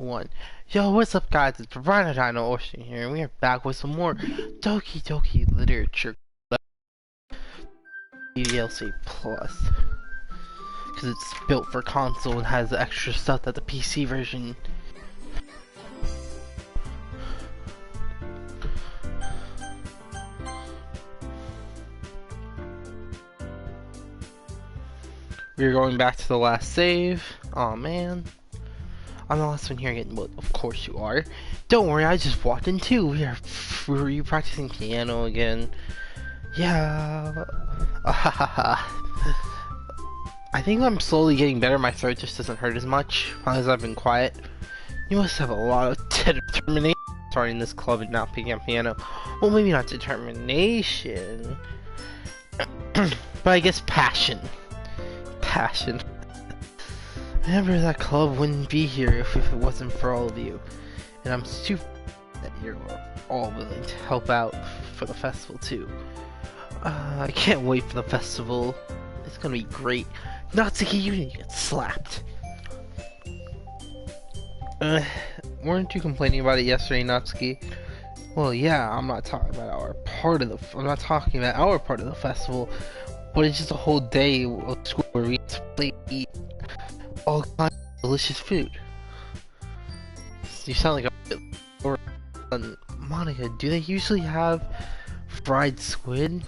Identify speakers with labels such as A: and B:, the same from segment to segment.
A: One. Yo, what's up, guys? It's Brian Dino Ocean here, and we are back with some more Doki literature DLC Plus. Because it's built for console and has extra stuff that the PC version. We're going back to the last save. Aw, man. I'm the last one here again. Well, of course you are. Don't worry, I just walked in too. Were you practicing piano again? Yeah. I think I'm slowly getting better. My throat just doesn't hurt as much as I've been quiet. You must have a lot of determination starting this club and not picking up piano. Well, maybe not determination, but I guess passion. Passion. Remember, that club wouldn't be here if it wasn't for all of you. And I'm super that you're all willing to help out for the festival too. I can't wait for the festival. It's gonna be great. Natsuki, you need to get slapped. Weren't you complaining about it yesterday, Natsuki? Well, yeah, I'm not talking about our part of the festival, but it's just a whole day of school where we eat all kinds of delicious food. You sound like a Monica, do they usually have fried squid?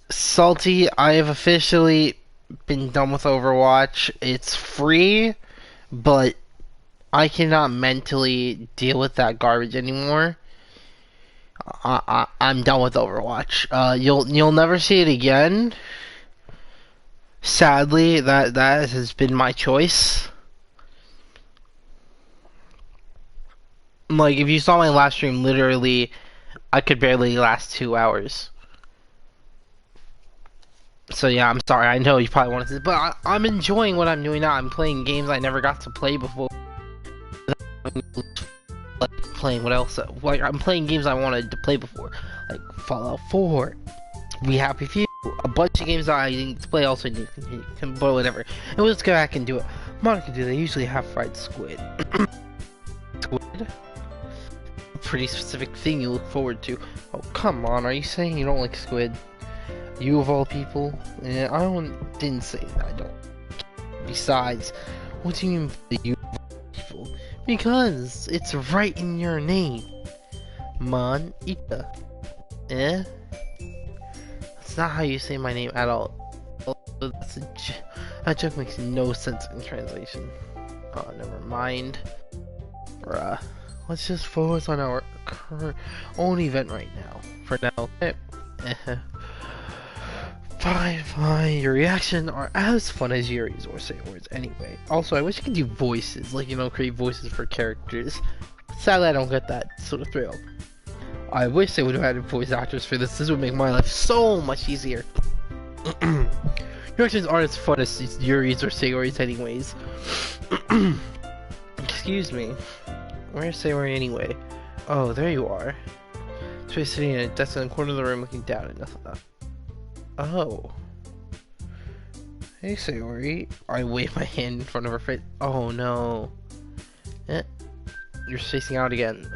A: Salty, I have officially been done with Overwatch. It's free, but I cannot mentally deal with that garbage anymore. I'm done with Overwatch. You'll never see it again. Sadly, that has been my choice. Like, if you saw my last stream, literally, I could barely last 2 hours. So yeah, I'm sorry. I know you probably wanted to, but I'm enjoying what I'm doing now. I'm playing games I never got to play before. Like playing what else? Like I'm playing games I wanted to play before, like Fallout 4, We Happy Few, a bunch of games that I didn't play. Also, but whatever. And we'll just go back and do it. Monica, do they usually have fried squid? Squid? A pretty specific thing you look forward to. Oh come on, are you saying you don't like squid? You of all people? Yeah, didn't say that, I don't. Besides, what do you mean by you of all people? Because it's right in your name. Monica. Eh? That's not how you say my name at all. That joke makes no sense in translation. Oh, never mind. Bruh. Let's just focus on our current own event right now. For now. Fine. Your reactions are as fun as Yuri's or say words anyway. Also, I wish I could do voices, like, create voices for characters. Sadly, I don't get that sort of thrill. I wish they would have added voice actors for this. This would make my life so much easier. Your reactions aren't as fun as Yuri's or Sayori's anyways. Excuse me. Where's Sayori anyway? Oh, there you are. So he's sitting at a desk in the corner of the room looking down at nothing. Oh. Hey, Sayori. I wave my hand in front of her face. Oh, no. You're spacing out again.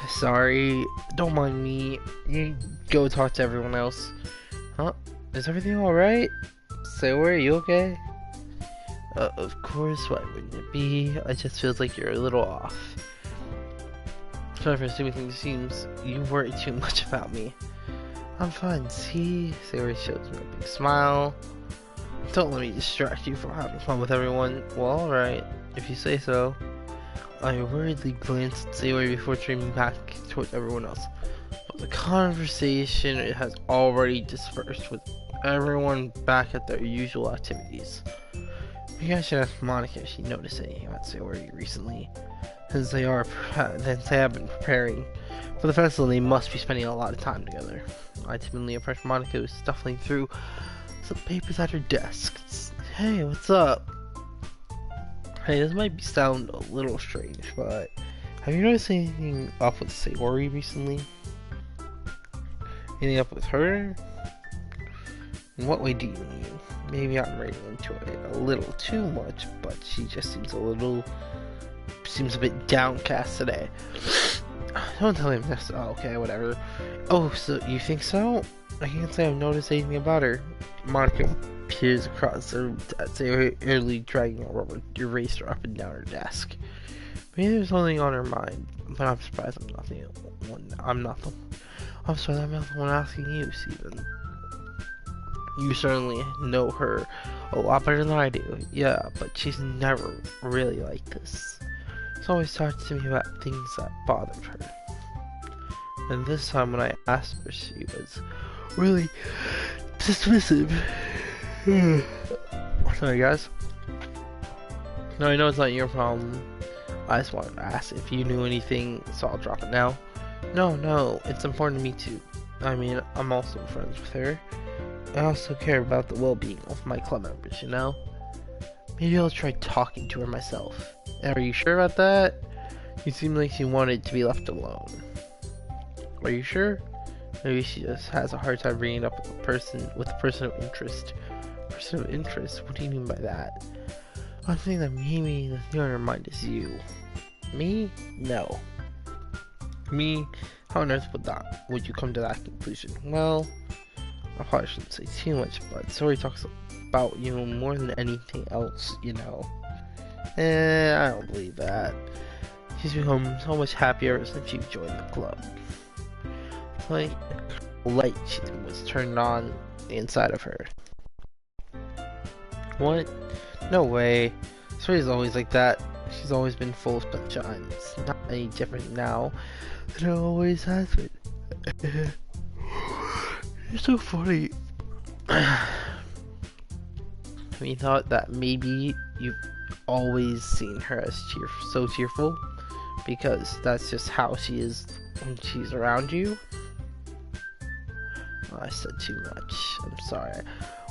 A: Sorry. Don't mind me. You go talk to everyone else. Huh? Is everything alright? Sayori, you okay? Of course. Why wouldn't it be? It just feels like you're a little off. Sorry for assuming things. Seems you worry too much about me. I'm fine, see? Sayori shows me a big smile. Don't let me distract you from having fun with everyone. Well, alright, if you say so. I worriedly glanced at Sayori before turning back towards everyone else. But the conversation has already dispersed with everyone back at their usual activities. Maybe I should ask Monica if she noticed anything about Sayori recently. Since they have been preparing for the festival, they must be spending a lot of time together. I timidly approached Monica, who was stuffing through some papers at her desk. Hey, what's up? Hey, this might sound a little strange, but have you noticed anything up with Sayori recently? Anything up with her? In what way do you mean? maybe I'm reading into it a little too much, but she just seems a bit downcast today. Don't tell him this. Oh, okay, whatever. Oh, so you think so? I can't say I've noticed anything about her. Monica peers across the room, early dragging a rubber eraser up and down her desk. Maybe there's something on her mind, but I'm surprised I'm not the one. I'm sorry, I'm not the one asking you, Steven. You certainly know her a lot better than I do. Yeah, but she's never really like this. She's always talked to me about things that bothered her. And this time when I asked her, she was really dismissive. Sorry, guys. No, I know it's not your problem. I just wanted to ask if you knew anything, so I'll drop it now. No, it's important to me too. I mean, I'm also friends with her. I also care about the well-being of my club members, you know? Maybe I'll try talking to her myself. Are you sure about that? You seem like she wanted to be left alone. Are you sure? Maybe she just has a hard time bringing up with a person of interest. Person of interest? What do you mean by that? I'm thinking that maybe the thing on her mind is you. Me? No. Me? How on earth would you come to that conclusion? Well, I probably shouldn't say too much, but Sori talks about you more than anything else, you know. I don't believe that. She's become so much happier since you joined the club. Like a light was turned on the inside of her. What? No way. Sori's always like that. She's always been full of sunshine. It's not any different now than it always has been. You're so funny. We thought that maybe you've always seen her as so cheerful because that's just how she is when she's around you. Oh, I said too much. I'm sorry.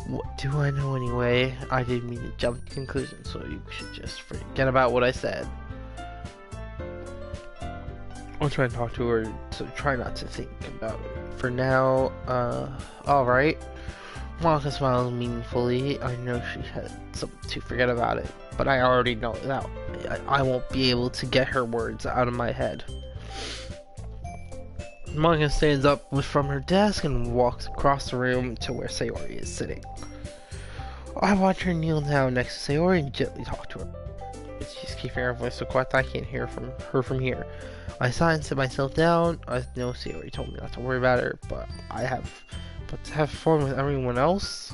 A: What do I know anyway? I didn't mean to jump to conclusions, so you should just forget about what I said. I'll try and talk to her, so try not to think about it. For now, alright. Monica smiles meaningfully. I know she had something to forget about it, but I already know that I won't be able to get her words out of my head. Monica stands up from her desk and walks across the room to where Sayori is sitting. I watch her kneel down next to Sayori and gently talk to her. She's keeping her voice so quiet I can't hear from her from here. I sigh and sit myself down. I know Sayori told me not to worry about her, but to have fun with everyone else?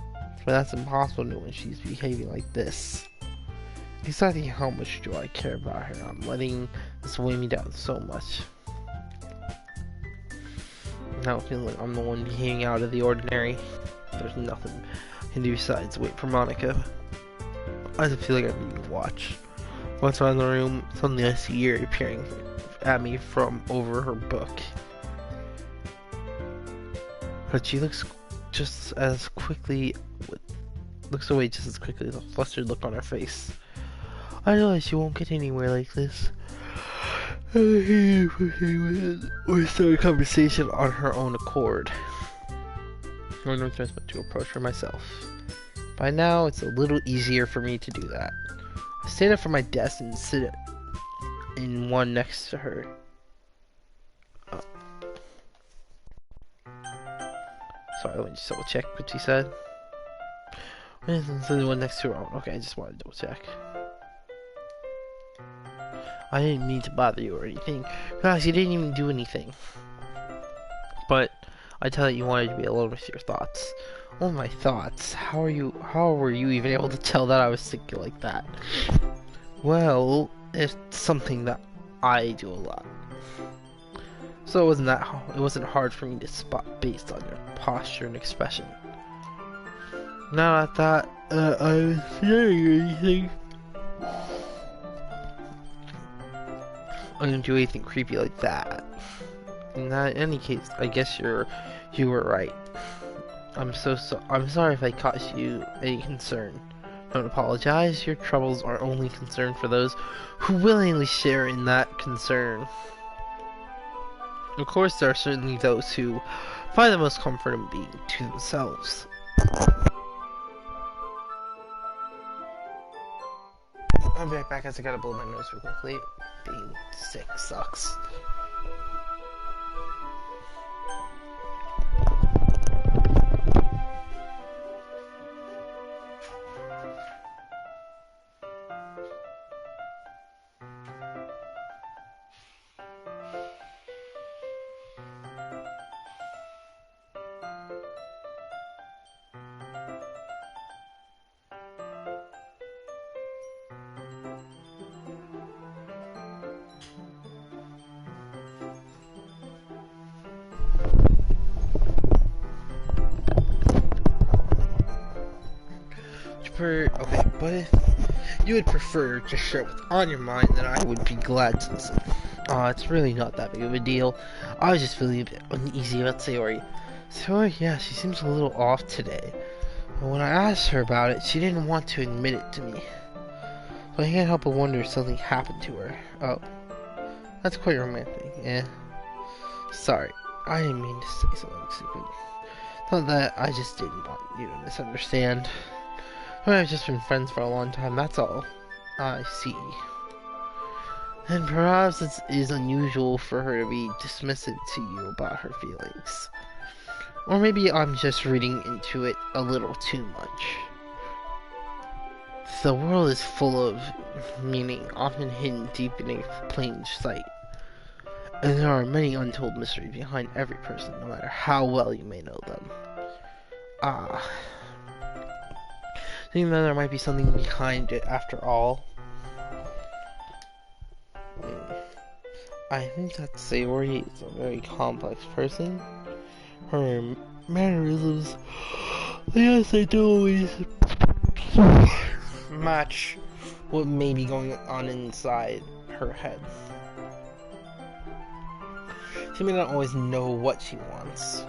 A: But that's impossible when she's behaving like this. Exactly how much do I care about her? I'm letting this weigh me down so much. Now I feel like I'm the one behaving out of the ordinary. There's nothing I can do besides wait for Monica. I just feel like I'm being watched. Once I'm in the room, suddenly I see Yuri peering at me from over her book. But she looks away just as quickly with a flustered look on her face. I realize she won't get anywhere like this. We start a conversation on her own accord. I no choice but to approach her myself. By now, it's a little easier for me to do that. I stand up from my desk and sit in one next to her. Sorry, let me just double check what she said. The one next to her. Okay, I just wanted to double check. I didn't mean to bother you or anything. Gosh, you didn't even do anything. But I tell you wanted to be alone with your thoughts. Oh, my thoughts. How were you even able to tell that I was thinking like that? Well, it's something that I do a lot. So it wasn't hard for me to spot based on your posture and expression. Now I thought I was saying anything. I didn't do anything creepy like that. In any case, I guess you were right. I'm sorry if I caused you any concern. Don't apologize. Your troubles are only concern for those who willingly share in that concern. Of course, there are certainly those who find the most comfort in being to themselves. I'll be right back as I gotta blow my nose real quickly. Being sick sucks. Okay, but if you would prefer to share what's on your mind, then I would be glad to listen. It's really not that big of a deal. I was just feeling a bit uneasy about Sayori. Sayori, yeah, she seems a little off today. But when I asked her about it, she didn't want to admit it to me. So I can't help but wonder if something happened to her. Oh, that's quite romantic, yeah. Sorry, I didn't mean to say something stupid. Not that, I just didn't want you to misunderstand. We've just been friends for a long time, that's all. I see. And perhaps it is unusual for her to be dismissive to you about her feelings. Or maybe I'm just reading into it a little too much. The world is full of meaning, often hidden deep in plain sight. And there are many untold mysteries behind every person, no matter how well you may know them. Thinking that there might be something behind it after all. I think that Sayori is a very complex person. Her mannerisms, yes, they do always match what may be going on inside her head. She may not always know what she wants.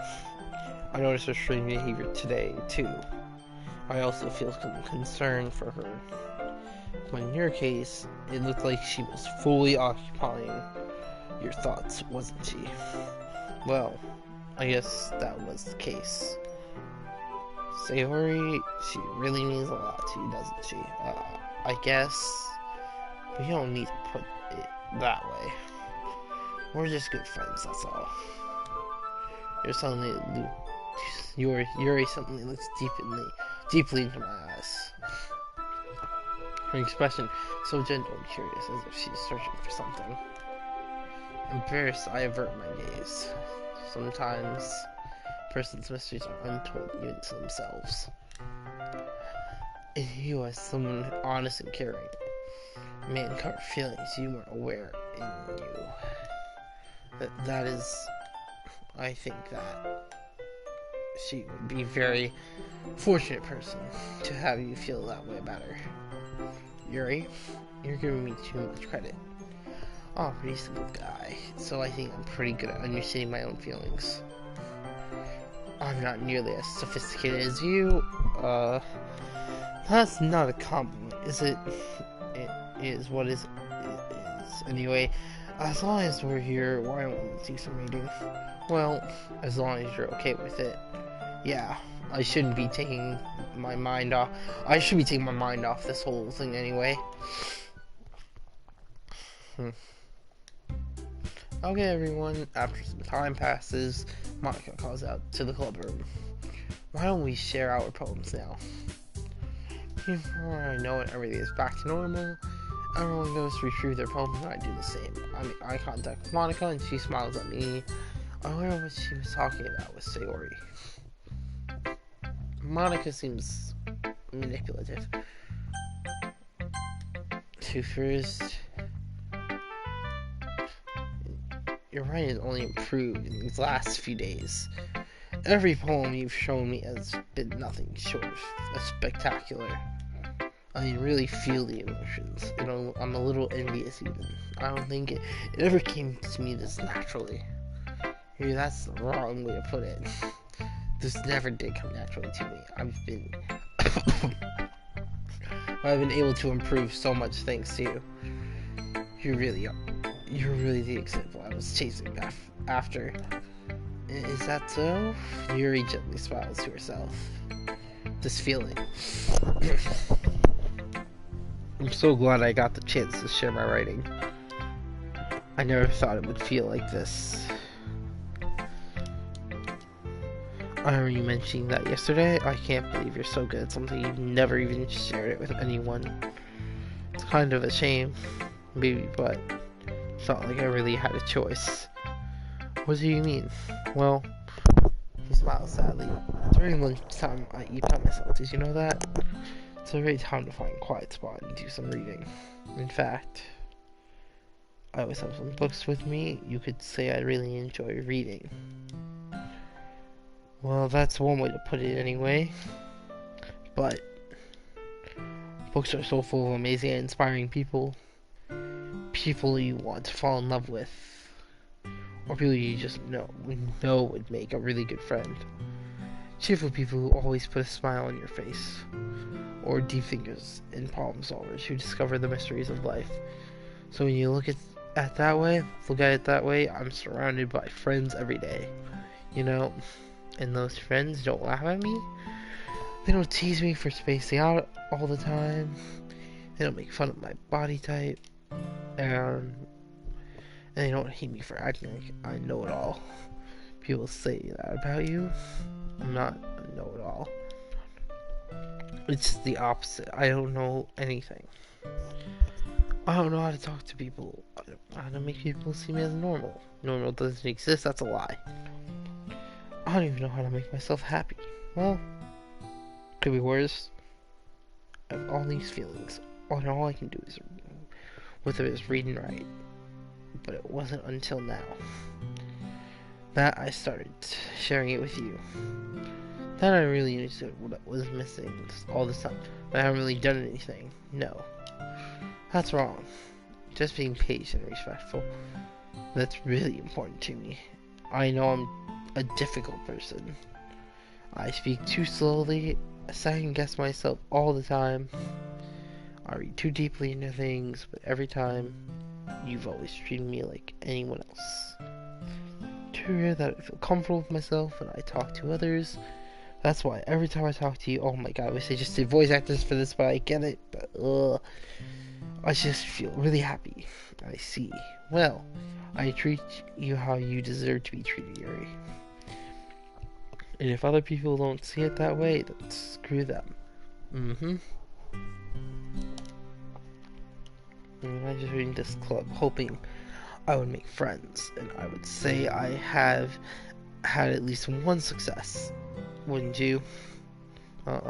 A: I noticed her strange behavior today, too. I also feel some concern for her. But in your case, it looked like she was fully occupying your thoughts, wasn't she? Well, I guess that was the case. Sayori, she really means a lot to you, doesn't she? I guess we don't need to put it that way. We're just good friends, that's all. Yuri suddenly looks deeply into my eyes. Her expression so gentle and curious, as if she's searching for something. Embarrassed, I avert my gaze. Sometimes a person's mysteries are untold even to themselves. And you, as someone honest and caring, may uncover feelings you weren't aware in you. That is, I think that she would be a very fortunate person to have you feel that way about her. Yuri, you're giving me too much credit. I'm a pretty simple guy, so I think I'm pretty good at understanding my own feelings. I'm not nearly as sophisticated as you. That's not a compliment, is it? It is what is. It is. Anyway, as long as we're here, why don't we do some reading? Well, as long as you're okay with it. Yeah, I shouldn't be taking my mind off. I should be taking my mind off this whole thing anyway. Okay, everyone. After some time passes, Monica calls out to the club room. Why don't we share our poems now? Before I know it, everything is back to normal. Everyone goes to retrieve their poems, and I do the same. I make eye contact with Monica, and she smiles at me. I wonder what she was talking about with Sayori. Monica seems manipulative. To first, your writing has only improved in these last few days. Every poem you've shown me has been nothing short of spectacular. I really feel the emotions. You know, I'm a little envious even. I don't think it ever came to me this naturally. Maybe that's the wrong way to put it. This never did come naturally to me. I've been able to improve so much thanks to you. You're really the example I was chasing after. Is that so? Yuri gently smiles to herself. This feeling. I'm so glad I got the chance to share my writing. I never thought it would feel like this. I remember you mentioning that yesterday. I can't believe you're so good at something you've never even shared it with anyone. It's kind of a shame, maybe, but felt like I really had a choice. What do you mean? Well, he smiled sadly. During lunchtime, I eat by myself. Did you know that? It's a great time to find a quiet spot and do some reading. In fact, I always have some books with me. You could say I really enjoy reading. Well, that's one way to put it anyway. But books are so full of amazing and inspiring people. People you want to fall in love with. Or people you just know would make a really good friend. Cheerful people who always put a smile on your face. Or deep thinkers and problem solvers who discover the mysteries of life. So when you look at it that way, I'm surrounded by friends every day. You know, and those friends don't laugh at me. They don't tease me for spacing out all the time. They don't make fun of my body type. And they don't hate me for acting like I know it all. People say that about you. I'm not a know-it-all. It's the opposite. I don't know anything. I don't know how to talk to people. I don't know how to make people see me as normal. Normal doesn't exist, that's a lie. I don't even know how to make myself happy. Well, could be worse. I have all these feelings, and all I can do is read and write. But it wasn't until now that I started sharing it with you. Then I really understood what was missing all this time. But I haven't really done anything. No. That's wrong. Just being patient and respectful. That's really important to me. I know I'm a difficult person. I speak too slowly. I second guess myself all the time. I read too deeply into things, but every time, you've always treated me like anyone else. Too rare that I feel comfortable with myself when I talk to others. That's why every time I talk to you, oh my god, I wish I just did voice actors for this, but I get it. But I just feel really happy. I see. Well, I treat you how you deserve to be treated, Yuri. And if other people don't see it that way, then screw them. And I just reading this club, hoping I would make friends, and I would say I have had at least one success. Wouldn't you? If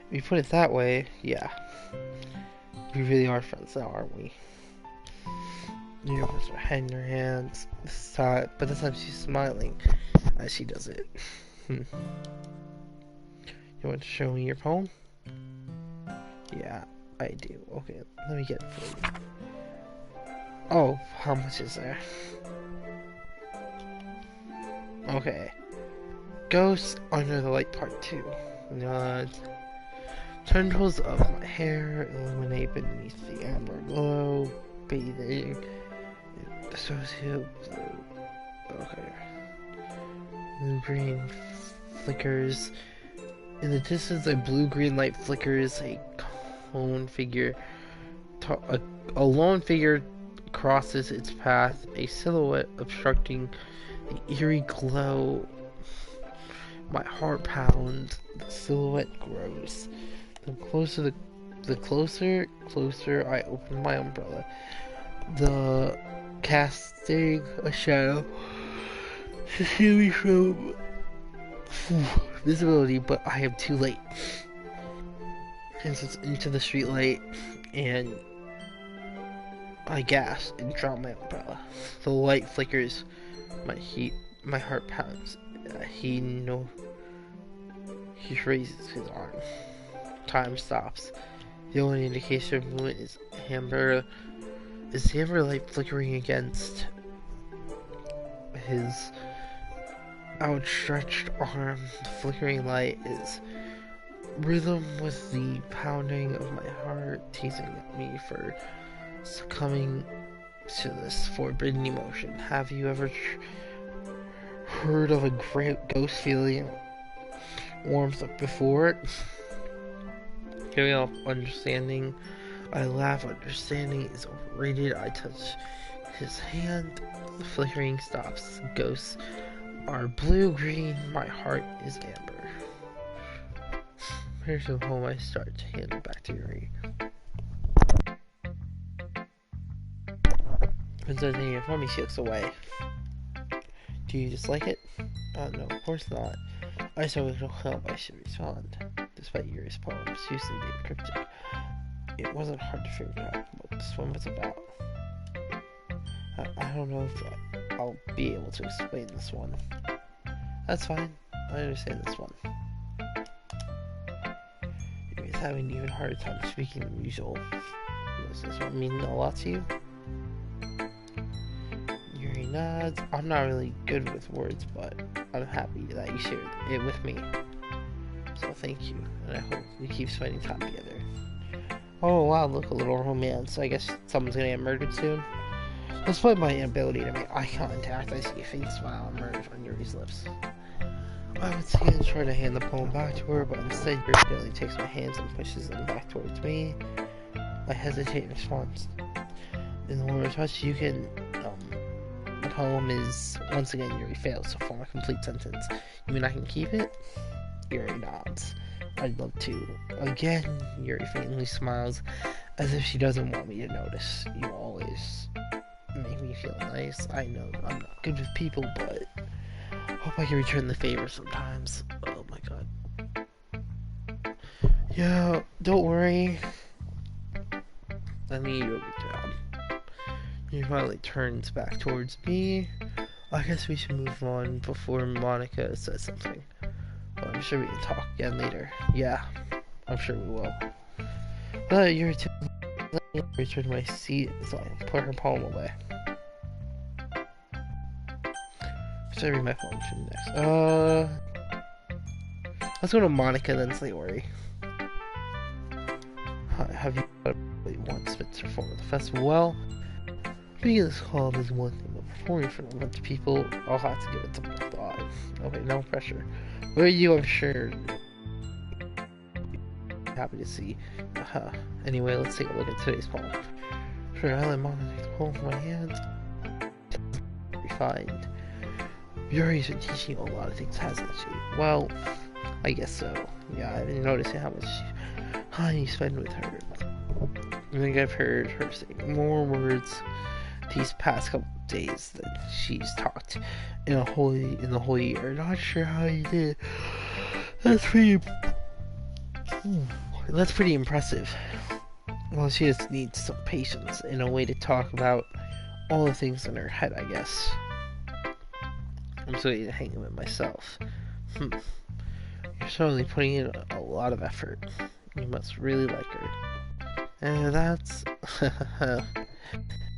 A: you put it that way, yeah. We really are friends now, aren't we? You put her head in her hands, but this time she's smiling as she does it. You want to show me your poem? Yeah, I do. Okay, let me get it for you. Oh, how much is there? Okay. Ghosts Under the Light Part 2. Tendrils of my hair illuminate beneath the amber glow, bathing in associate blue. Okay. Blue-green flickers. In the distance, a blue-green light flickers. A lone figure crosses its path, a silhouette obstructing the eerie glow. My heart pounds, the silhouette grows. The closer I open my umbrella, the casting a shadow to see me from visibility, but I am too late. Since it's into the street light, and I gasp and drop my umbrella. The light flickers, my heart pounds. He raises his arm. Time stops. The only indication of movement is the amber light flickering against his outstretched arm. The flickering light is rhythm with the pounding of my heart, teasing at me for succumbing to this forbidden emotion. Have you ever heard of a great ghost feeling warms up before it? Giving off understanding. I laugh. Understanding is overrated. I touch his hand. The flickering stops. Ghosts are blue-green. My heart is amber. Here's the home. I start to hand it back to Yuri. Princess taking it for me. She looks away. Do you dislike it? No, of course not. I saw with no help. I should respond. Despite Yuri's poems, usually being cryptic, it wasn't hard to figure out what this one was about. I don't know if I'll be able to explain this one. That's fine. I understand this one. Yuri's having an even harder time speaking than usual. Does this one mean a lot to you? Yuri nods. I'm not really good with words, but I'm happy that you shared it with me. So thank you, and I hope we keep spending time together. Oh wow, look, a little romance. I guess someone's gonna get murdered soon. Despite my inability to make eye contact, I see a faint smile emerge on Yuri's lips. I would say and try to hand the poem back to her, but instead Yuri gently takes my hands and pushes them back towards me. I hesitate in response. In the warmer touch, you can, the poem is, once again, Yuri fails to form a complete sentence. You mean I can keep it? Yuri nods. I'd love to. Again, Yuri faintly smiles, as if she doesn't want me to notice. You always make me feel nice. I know I'm not good with people, but hope I can return the favor sometimes. Oh my god. Yeah, don't worry. I mean, you'll get down. He finally turns back towards me. I guess we should move on before Monica says something. But I'm sure we can talk again later. Yeah, I'm sure we will. Let me return to my seat so I can put her poem away. Should I read my poem to you next? Let's go to Monica then say Ori. Have you once been to perform at the festival? Well, being this club is one thing, but performing for a bunch of people, I'll have to give it some thought. Okay, no pressure. Where are you? I'm sure. Happy to see. Anyway, let's take a look at today's poem. Sure, I let Monica take the poem from my hands. Refined. Yuri's been teaching you a lot of things, hasn't she? Well, I guess so. Yeah, I've been noticing how much time you spend with her. I think I've heard her say more words these past couple days than she's talked in the whole year. Not sure how you did. That's pretty impressive. Well, she just needs some patience and a way to talk about all the things in her head, I guess. I'm so eager to hang with myself. You're certainly putting in a lot of effort. You must really like her. And that's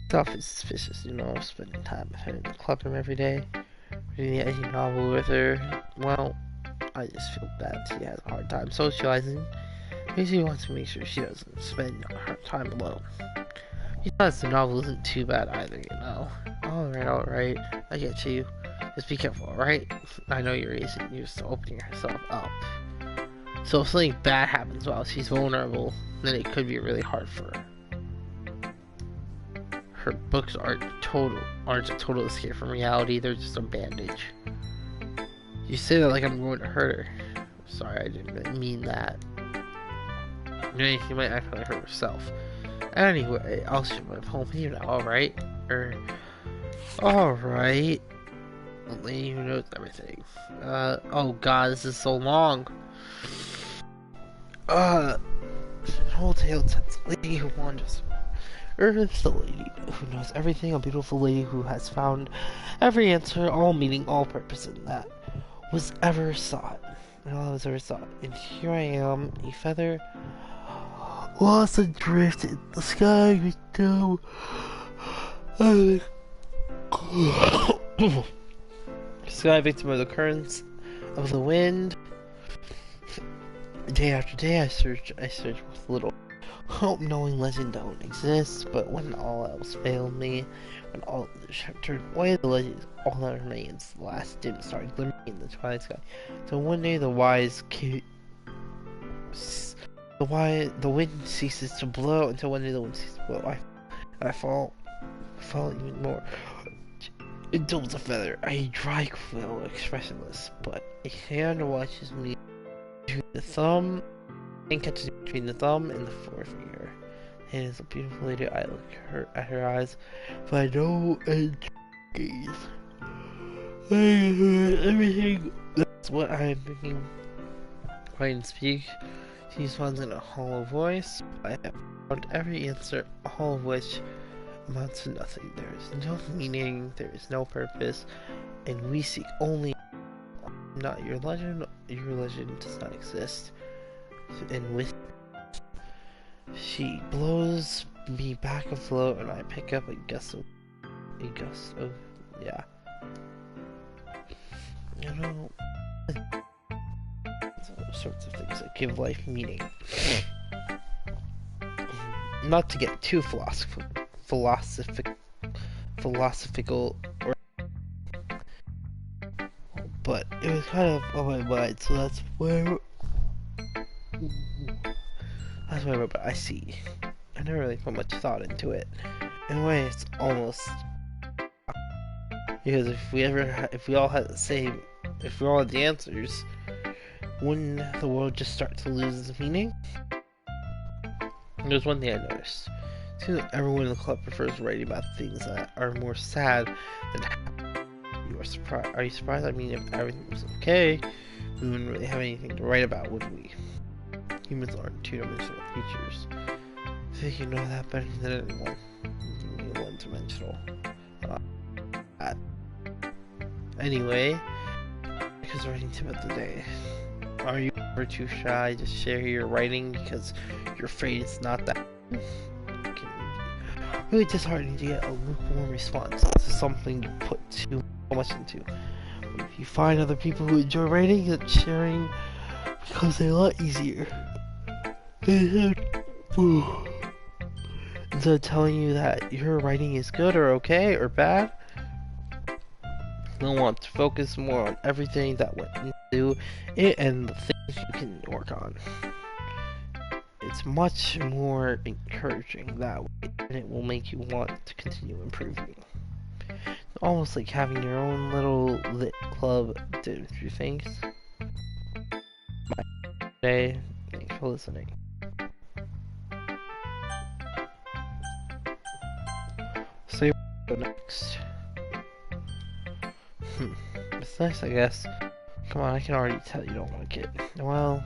A: stuff is suspicious, you know, spending time with her in the club room every day, reading the edgy novel with her. Well, I just feel bad she has a hard time socializing. Maybe she wants to make sure she doesn't spend her time alone. Besides, the novel isn't too bad either, you know. Alright, I get you. Just be careful, alright? I know you're isn't used to opening herself up. So if something bad happens while she's vulnerable, then it could be really hard for her. Her books aren't a total escape from reality, they're just a bandage. You say that like I'm going to hurt her. Sorry, I didn't really mean that. She might actually hurt herself. Anyway, I'll show my poem here now, alright? Alright. The lady who knows everything. Oh god, this is so long. The whole tale tells a lady who wanders Earth, the lady who knows everything, a beautiful lady who has found every answer, all meaning, all purpose in that was ever sought. And all that was ever sought. And here I am, a feather, lost adrift in the sky with no sky, victim of the currents of the wind. Day after day I search with little hope, knowing legend don't exist. But when all else failed me, when all others have turned away, the legend is all that remains. The last dim star glimmering in the twilight sky. So one day the wise the wind ceases to blow until one day the wind ceases to blow. I fall even more. Until it's a feather. I dry quill, expressionless, but a hand watches me between the thumb and catches me between the thumb and the forefinger. It is a beautiful lady. I look at her eyes, but I know and gaze. I heard everything. That's what I am thinking. I can speak. She responds in a hollow voice. I have found every answer, all of which amounts to nothing. There is no meaning, there is no purpose, and we seek only not your legend. Your legend does not exist. And with she blows me back afloat, and I pick up a gust of yeah. You know, those sorts of things that give life meaning. Not to get too philosophical, but it was kind of on my mind, so that's where I see. I never really put much thought into it. In a way, it's almost because if we all had the answers, wouldn't the world just start to lose its meaning? There's one thing I noticed. It seems like everyone in the club prefers writing about things that are more sad than happy. Are you surprised? I mean, if everything was okay, we wouldn't really have anything to write about, would we? Humans aren't two-dimensional creatures. I think you know that better than anyone. You're one-dimensional. Anyway, because writing tip of the day. Are you ever too shy to share your writing because you're afraid it's not that? It can be really disheartening to get a lukewarm response to something you put too much into. But if you find other people who enjoy writing, then sharing becomes a lot easier. Instead of telling you that your writing is good or okay or bad, you'll want to focus more on everything that went into it and the things you can work on. It's much more encouraging that way, and it will make you want to continue improving. It's almost like having your own little lit club, don't you think? Today, thanks for listening. So you go next. It's nice, I guess. Come on, I can already tell you don't like it. Well,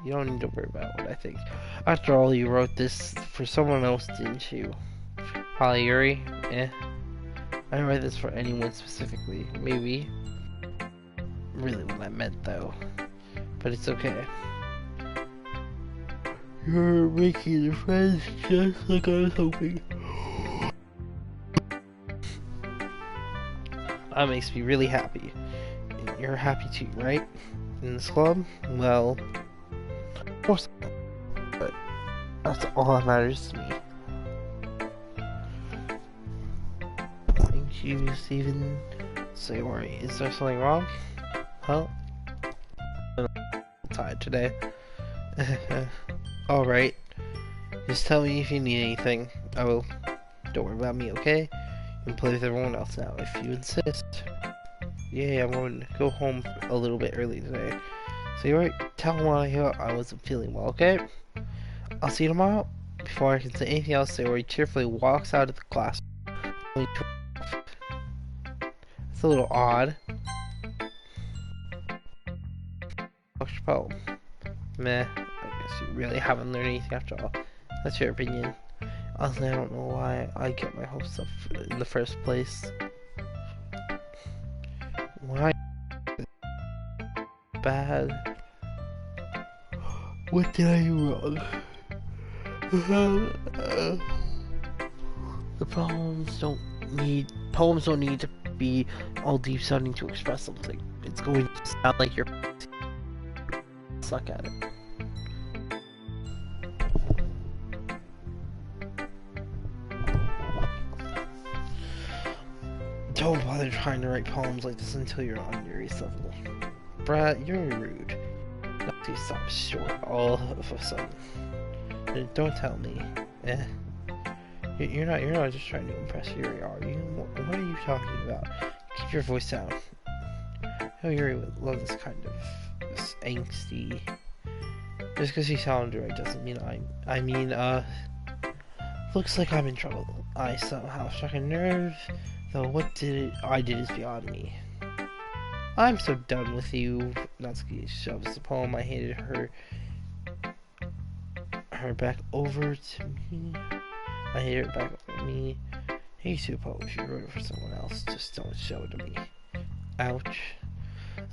A: you don't need to worry about what I think. After all, you wrote this for someone else, didn't you? Probably Yuri? Eh. I didn't write this for anyone specifically. Maybe. Really what I meant, though. But it's okay. You're making the friends just like I was hoping. That makes me really happy. And you're happy too, right? In this club? Well, of course I am. But that's all that matters to me. Thank you, Steven. Say, worry, is there something wrong? Huh? I'm tired today. Alright. Just tell me if you need anything. I will. Don't worry about me, okay? You can play with everyone else now if you insist. Yeah, I'm going to go home a little bit early today. So you're right, tell him I wasn't feeling well, okay? I'll see you tomorrow. Before I can say anything else, Sayori cheerfully walks out of the class. It's a little odd. What's your poem? Meh, I guess you really haven't learned anything after all. That's your opinion. Honestly, I don't know why I get my hopes up in the first place. Why? Bad. What did I do wrong? The poems don't need to be all deep sounding to express something. It's going to sound like you're suck at it. Don't bother trying to write poems like this until you're on your ace level. Brad, you're rude. Not to stop short all of a sudden. Don't tell me. Eh. You're not just trying to impress Yuri, are you? What are you talking about? Keep your voice down. Oh, Yuri would love this kind of this angsty. Just because you sound right doesn't mean I mean, looks like I'm in trouble. I somehow struck a nerve, though I did is beyond me. I'm so done with you. Natsuki shoves the poem I handed her back over to me. I handed it back over to me. Hey, you poem, if you wrote it for someone else, just don't show it to me. Ouch.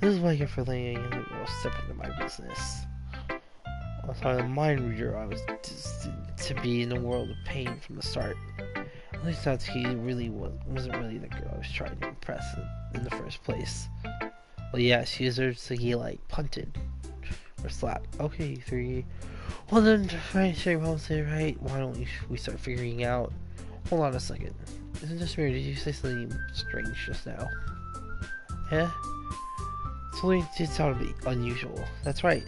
A: This is what I get for letting a young girl step into my business. As a mind reader, I was destined to be in a world of pain from the start. At least Natsuki wasn't really the girl I was trying to impress in the first place. Well, yeah, she deserves to get, like, punted. Or slapped. Okay, 3. Well then, right, say right, why don't we start figuring out... Hold on a second. Isn't this weird? Did you say something strange just now? Yeah? Something did sound a bit unusual. That's right.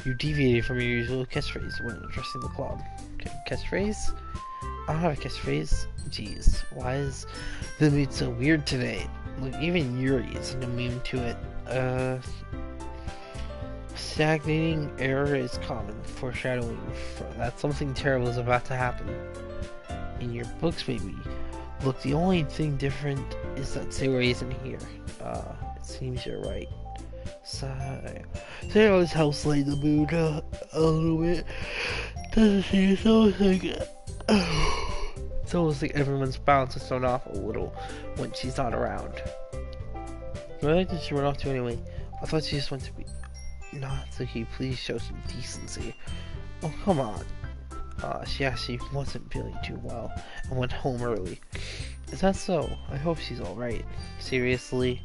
A: You deviated from your usual catchphrase when addressing the club. Catchphrase? I don't have a catchphrase. Jeez, why is the mood so weird today? Look, even Yuri isn't immune to it. Stagnating error is common, foreshadowing that something terrible is about to happen. In your books, maybe. Look, the only thing different is that Sayori isn't here. It seems you're right. Sigh. Say always helps lighten the mood a little bit. Doesn't she? It's almost like everyone's balance is thrown off a little when she's not around. Where did she run off to anyway? I thought she just went to be... Natsuki, please show some decency. Oh, come on. She wasn't feeling too well and went home early. Is that so? I hope she's alright. Seriously?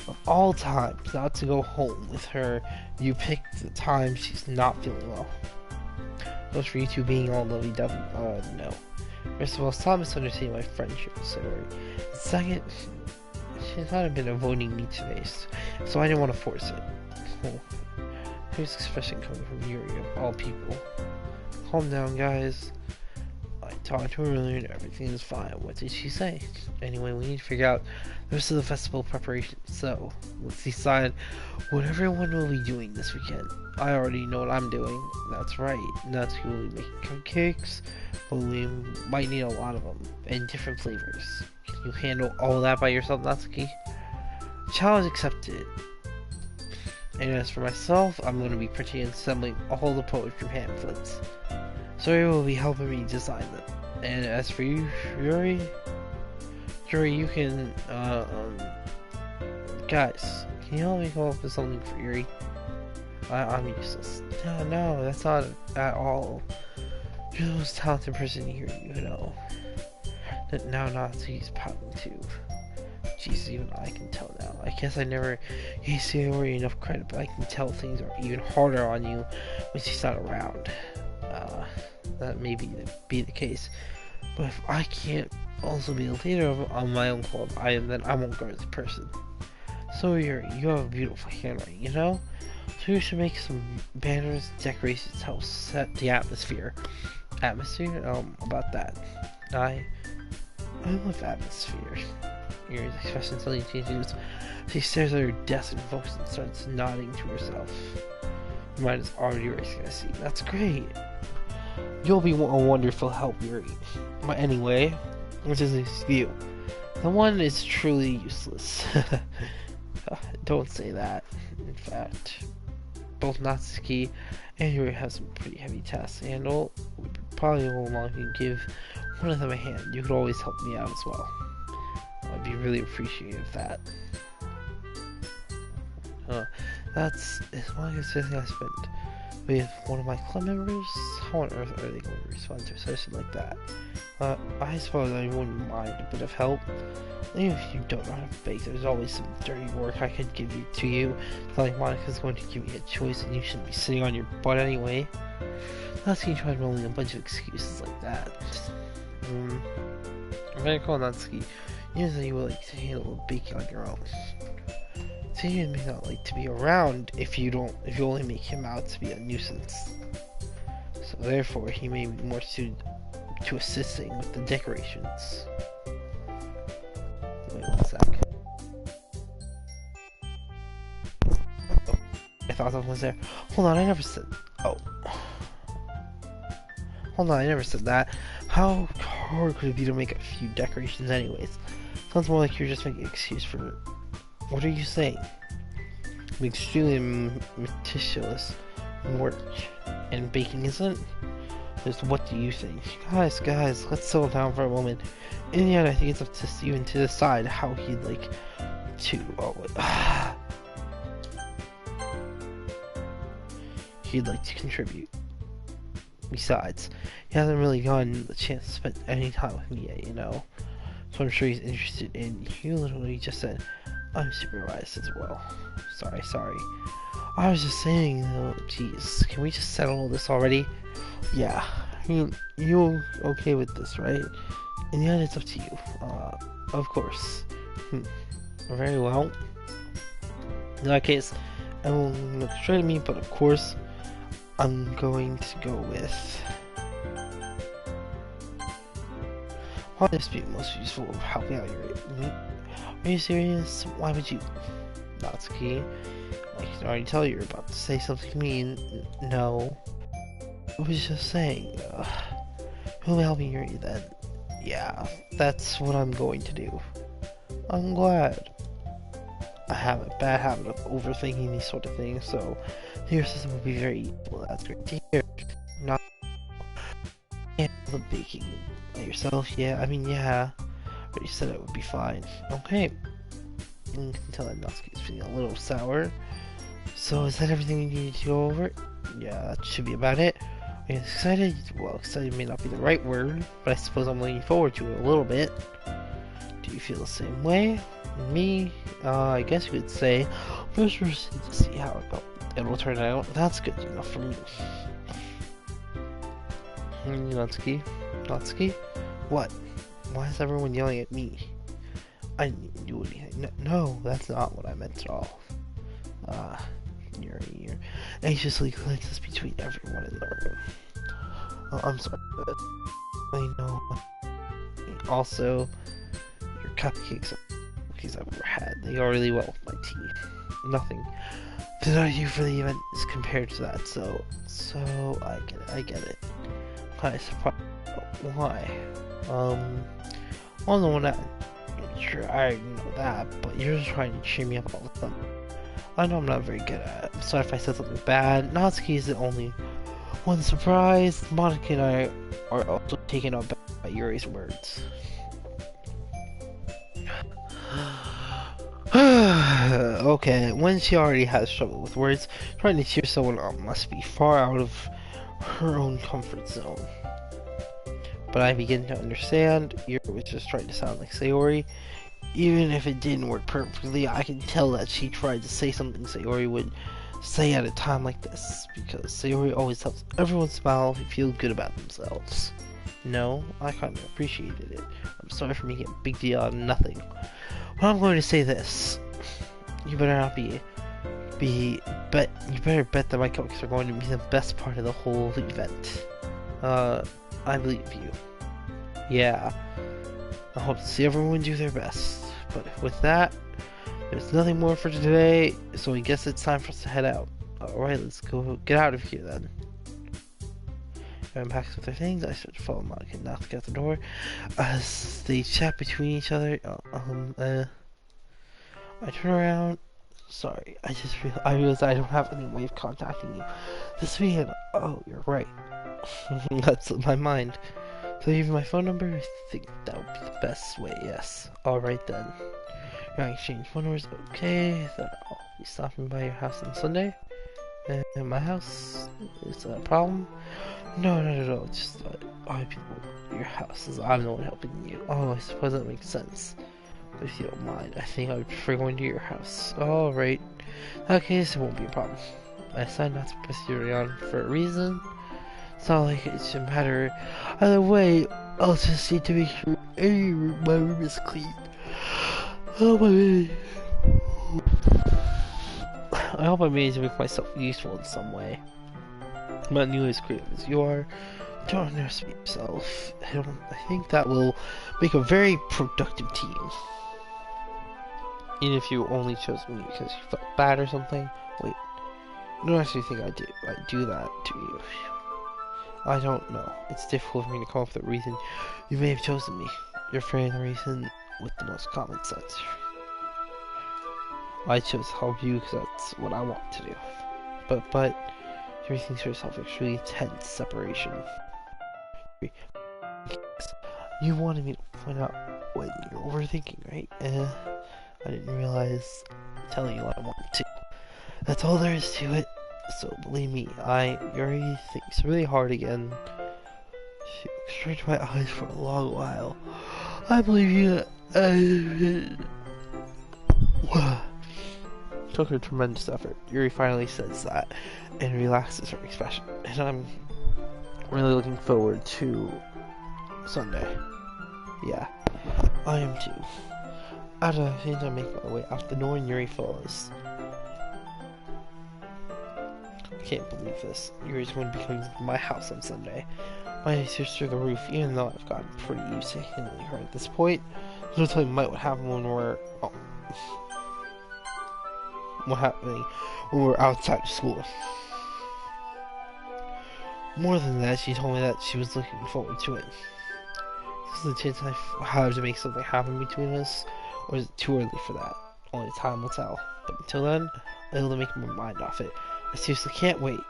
A: Of all times not to go home with her, you picked the time she's not feeling well. Those for you two being all lovey-dovey. No. First of all, stop misunderstanding my friendship with Sayori. Second, she's not been avoiding me today, so I didn't want to force it. Oh. Here's expression coming from Yuri of all people. Calm down, guys. I talked to her earlier and everything is fine. What did she say? Anyway, we need to figure out the rest of the festival preparation. So, let's decide what everyone will be doing this weekend. I already know what I'm doing. That's right. Natsuki will be making cupcakes, but we might need a lot of them, and different flavors. Can you handle all that by yourself, Natsuki? Challenge accepted. And as for myself, I'm going to be printing and assembling all the poetry pamphlets. Sayori will be helping me design them. And as for you, Yuri, you can, guys, can you help me come up with something for Yuri? I'm useless. No, that's not at all. You're the most talented person here, you know. Now Natsuki's pouting too. Jeez, even I can tell now. I guess I never gave Sayori enough credit, but I can tell things are even harder on you when she's not around. That may be the case. But if I can't also be a leader on my own club, then I won't grow as a person. So you have a beautiful handwriting, you know? So you should make some banners, decorations to help set the atmosphere. Atmosphere? About that. I love atmosphere. Yuri's expression suddenly changes. She stares at her desk and focuses and starts nodding to herself. Her mind is already racing, I see. That's great. You'll be a wonderful help, Yuri. But anyway, which is this view? The one is truly useless. Don't say that. In fact, both Natsuki and Yuri have some pretty heavy tasks to handle. We probably won't give one of them a hand. You could always help me out as well. I'd be really appreciative of that. That's as long as I spent with one of my club members. How on earth are they going to respond to a session like that? I suppose I wouldn't mind a bit of help. Even if you don't know how to bake, there's always some dirty work I could give to you. It's not like Monica's going to give you a choice and you shouldn't be sitting on your butt anyway. Natsuki tried rolling a bunch of excuses like that. I'm gonna call Natsuki. Usually you would like to handle baking on your own. So you may not like to be around if you only make him out to be a nuisance. Therefore, he may be more suited to assisting with the decorations. Wait one sec. Oh, I thought someone was there. Hold on, I never said... Oh. Hold on, I never said that. How hard could it be to make a few decorations anyways? Sounds more like you're just making an excuse for... What are you saying? I'm extremely meticulous work. And baking isn't? Just what do you think? Guys, let's settle down for a moment. In the end, I think it's up to Steven to decide how he'd like to... Oh, he'd like to contribute. Besides, he hasn't really gotten the chance to spend any time with me yet, you know? So I'm sure he's interested in... He literally just said, I'm supervised as well. Sorry. I was just saying, though, jeez, can we just settle this already? Yeah, you okay with this, right? In the end, it's up to you. Of course. Very well. In that case, everyone look straight at me, but of course, I'm going to go with... Why this be most useful of helping out your... Are you serious? Why would you... Natsuki, I can already tell you're about to say something mean. No. I was just saying, who will help me hear you then? Yeah, that's what I'm going to do. I'm glad. I have a bad habit of overthinking these sort of things, so your system will be very useful. That's great to hear. Not the baking by yourself, yeah. I mean, yeah. But you said it would be fine. Okay. You can tell that Natsuki is feeling a little sour. So is that everything you need to go over? Yeah, that should be about it. Are you excited? Well, excited may not be the right word, but I suppose I'm looking forward to it a little bit. Do you feel the same way? Me? I guess you could say. First, we'll see how it will turn out. That's good enough for me. Natsuki? What? Why is everyone yelling at me? I didn't do anything. No, that's not what I meant at all. You're anxiously glances between everyone in the room. Oh, I'm sorry, but I know. Also, your cupcakes are the cookies I've ever had. They go really well with my tea. Nothing that I do for the event is compared to that, so I get it. Kind of surprised. Why? Well, no one sure, I know that, but you're just trying to cheer me up all the time. I know I'm not very good at it. I'm sorry if I said something bad. Natsuki is the only one surprised. Monica and I are also taken aback by Yuri's words. Okay, when she already has trouble with words, trying to cheer someone up must be far out of her own comfort zone. But I begin to understand. Yuri was just trying to sound like Sayori. Even if it didn't work perfectly, I can tell that she tried to say something Sayori would say at a time like this, because Sayori always helps everyone smile and feel good about themselves. No, I kind of appreciated it. I'm sorry for making a big deal out of nothing. But I'm going to say this. You better not you better bet that my cupcakes are going to be the best part of the whole event. I believe you. Yeah. I hope to see everyone do their best. But with that, there's nothing more for today, so I guess it's time for us to head out. Alright, let's go get out of here then. Everyone packs with their things. I start to follow Monica and Natsuki out the door as they chat between each other. I turn around. Sorry, I realized I don't have any way of contacting you this weekend. Oh, you're right. That's my mind. So leave my phone number. I think that would be the best way. Yes. All right then. You're gonna exchange phone numbers. Okay. Then I'll be stopping by your house on Sunday. And my house is that a problem? No, not at all. It's just other people at your house. I'm the one helping you. Oh, I suppose that makes sense. But if you don't mind, I think I would prefer going to your house. All right. In that case, it won't be a problem. I decided not to press you on for a reason. It's not like it should matter. Either way, I'll just see to make sure my room is clean. Oh my God. I hope I managed to make myself useful in some way. I'm not nearly as creative as you are. Don't underestimate yourself. I think that will make a very productive team. Even if you only chose me because you felt bad or something. Wait, I don't actually think I do that to you. I don't know. It's difficult for me to come up with a reason you may have chosen me. You're afraid the reason with the most common sense. I chose to help you because that's what I want to do. But you're thinking to yourself extremely tense separation. You wanted me to point out when you're overthinking, right? I didn't realize telling you what I wanted to. That's all there is to it. So believe me, Yuri thinks really hard again. She looked straight to my eyes for a long while. I believe you. Took her tremendous effort. Yuri finally says that and relaxes her expression. And I'm really looking forward to Sunday. Yeah, I am too. As I make my way out the door, and Yuri follows. I can't believe this. Yuri's going to be coming to my house on Sunday. My stairs through the roof, even though I've gotten pretty used to handling her at this point. There's no telling what happened when we're outside of school. More than that, she told me that she was looking forward to it. This is the chance I have to make something happen between us, or is it too early for that? Only time will tell. But until then, I'm able to make my mind off it. I seriously can't wait.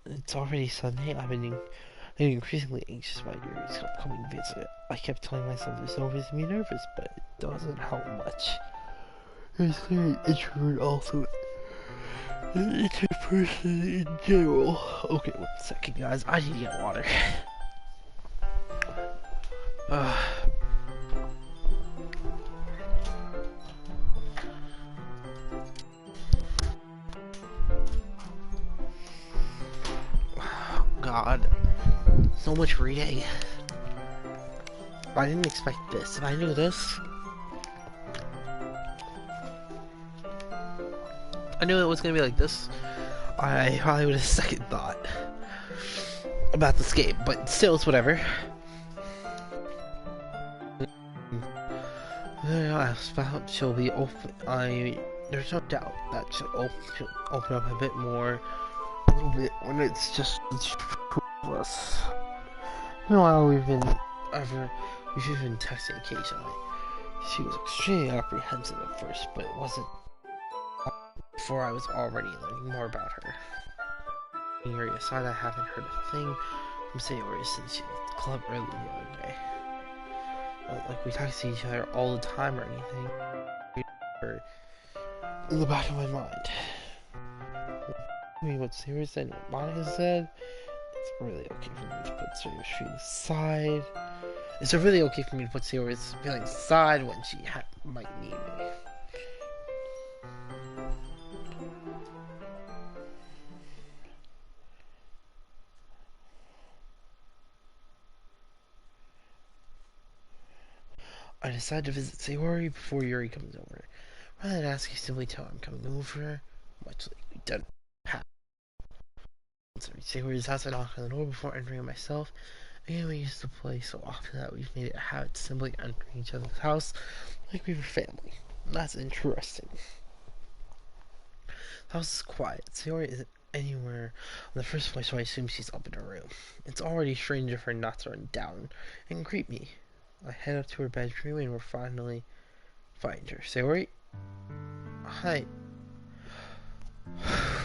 A: It's already Sunday. I'm increasingly anxious about Yuri's upcoming visit. I kept telling myself there's no reason to be nervous, but it doesn't help much. Yuri's clearly an introvert also. An introvert person in general. Okay, 1 second, guys. I need to get water. God, so much reading. I didn't expect this. If I knew this, I knew it was gonna be like this, I probably would have second thought about this game, but still, it's whatever. She'll be open. There's no doubt that she'll open up a bit more. A little bit when it's just the two of us. Meanwhile, we've been texting occasionally. She was extremely apprehensive at first, but it wasn't before I was already learning more about her. Yuri aside, I haven't heard a thing from Sayori since she left the club early the other day. Like we text to each other all the time or anything. In the back of my mind. I mean, what Sayori said and what Monica said, it's really okay for me to put Sayori's feelings aside. It's really okay for me to put Sayori's feelings aside when she might need me. I decided to visit Sayori before Yuri comes over. Rather than ask you, simply tell her I'm coming over, much like we've done in the past. Once I reach Sayori's house, I knock on the door before entering it myself. Again, we used to play so often that we've made it a habit simply entering each other's house like we were family. That's interesting. The house is quiet. Sayori isn't anywhere on the first floor, so I assume she's up in her room. It's already strange if her not to run down and greet me. I head up to her bedroom and we're finally find her. Sayori? Hi.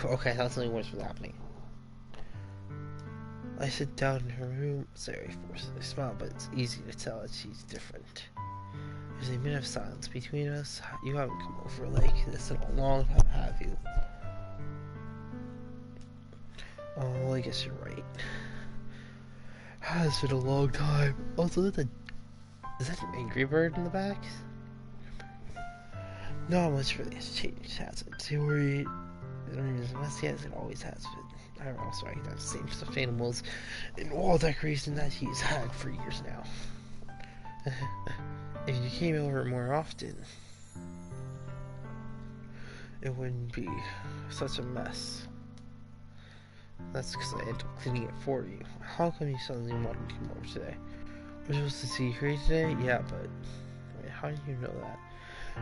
A: Okay, that's something worse was happening. I sit down in her room. Sayori forces a smile, but it's easy to tell that she's different. There's a minute of silence between us. You haven't come over like this in a long time, have you? Oh, well, I guess you're right. Has been a long time. Also, is that an angry bird in the back? Not much really has changed, has it? Sayori is as messy as it always has been. I also recognize the same stuffed animals and wall decoration that he's had for years now. If you came over more often, it wouldn't be such a mess. That's because I ended up cleaning it for you. How come you suddenly wanted to come over today? We're supposed to see you here today? Yeah, but I mean, how did you know that?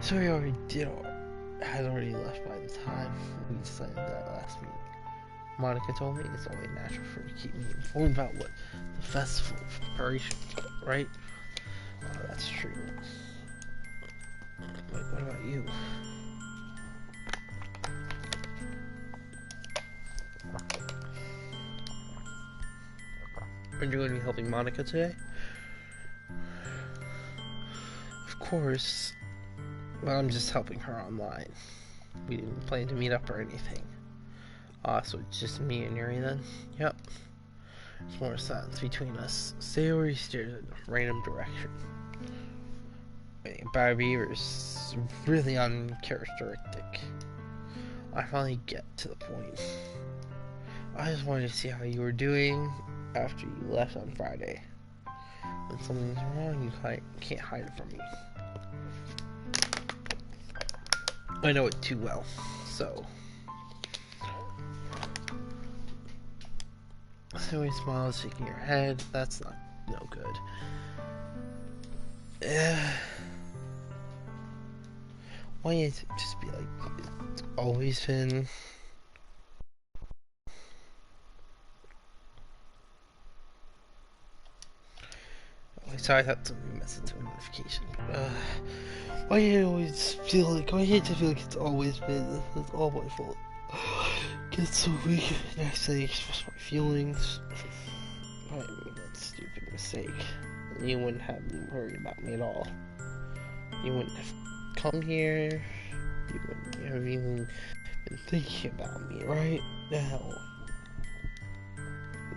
A: So we already had already left by the time we decided that last meeting. Monica told me it's only natural for her to keep me informed about what the festival preparation, right? Oh, that's true. Wait, what about you? Are you going to be helping Monica today? Of course. Well, I'm just helping her online. We didn't plan to meet up or anything. So it's just me and Yuri then? Yep. There's more silence between us. Sayori stares in a random direction. Barbie is really uncharacteristic. I finally get to the point. I just wanted to see how you were doing after you left on Friday. When something's wrong, you can't hide it from me. I know it too well, so. Zoe smiles, shaking her head. That's no good. Why can't it just be like it's always been? Sorry, I thought something messed into a notification. Why do I always feel like it's always been? It's all my fault. Get so weak and I say express my feelings. I made that stupid mistake. You wouldn't have been worried about me at all. You wouldn't have come here. You wouldn't have even been thinking about me, right? Now,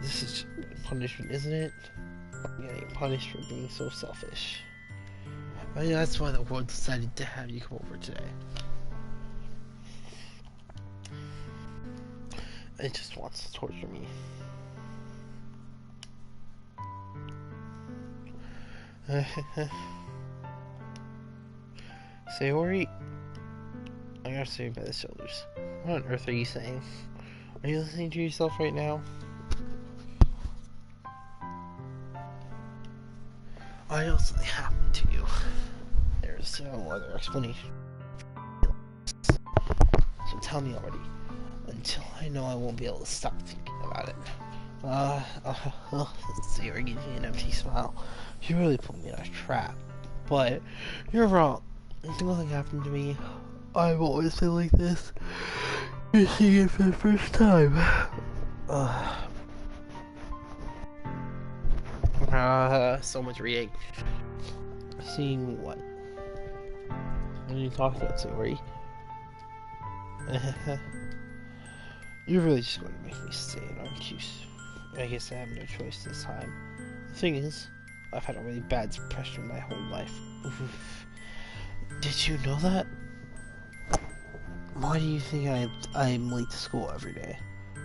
A: this is punishment, isn't it? I'm getting punished for being so selfish. I mean, that's why the world decided to have you come over today. It just wants to torture me. Sayori, I gotta say by the shoulders. What on earth are you saying? Are you listening to yourself right now? I know something happened to you. There's no other explanation. So tell me already. Until I know, I won't be able to stop thinking about it. Sayori gives me an empty smile. You really put me in a trap. But you're wrong. Nothing happened to me. I've always been like this. You're seeing it for the first time. So much reading. Seeing what? What are you talking about, Sayori? You're really just going to make me stay in, aren't you? I guess I have no choice this time. The thing is, I've had a really bad depression my whole life. Oof. Did you know that? Why do you think I'm late to school every day?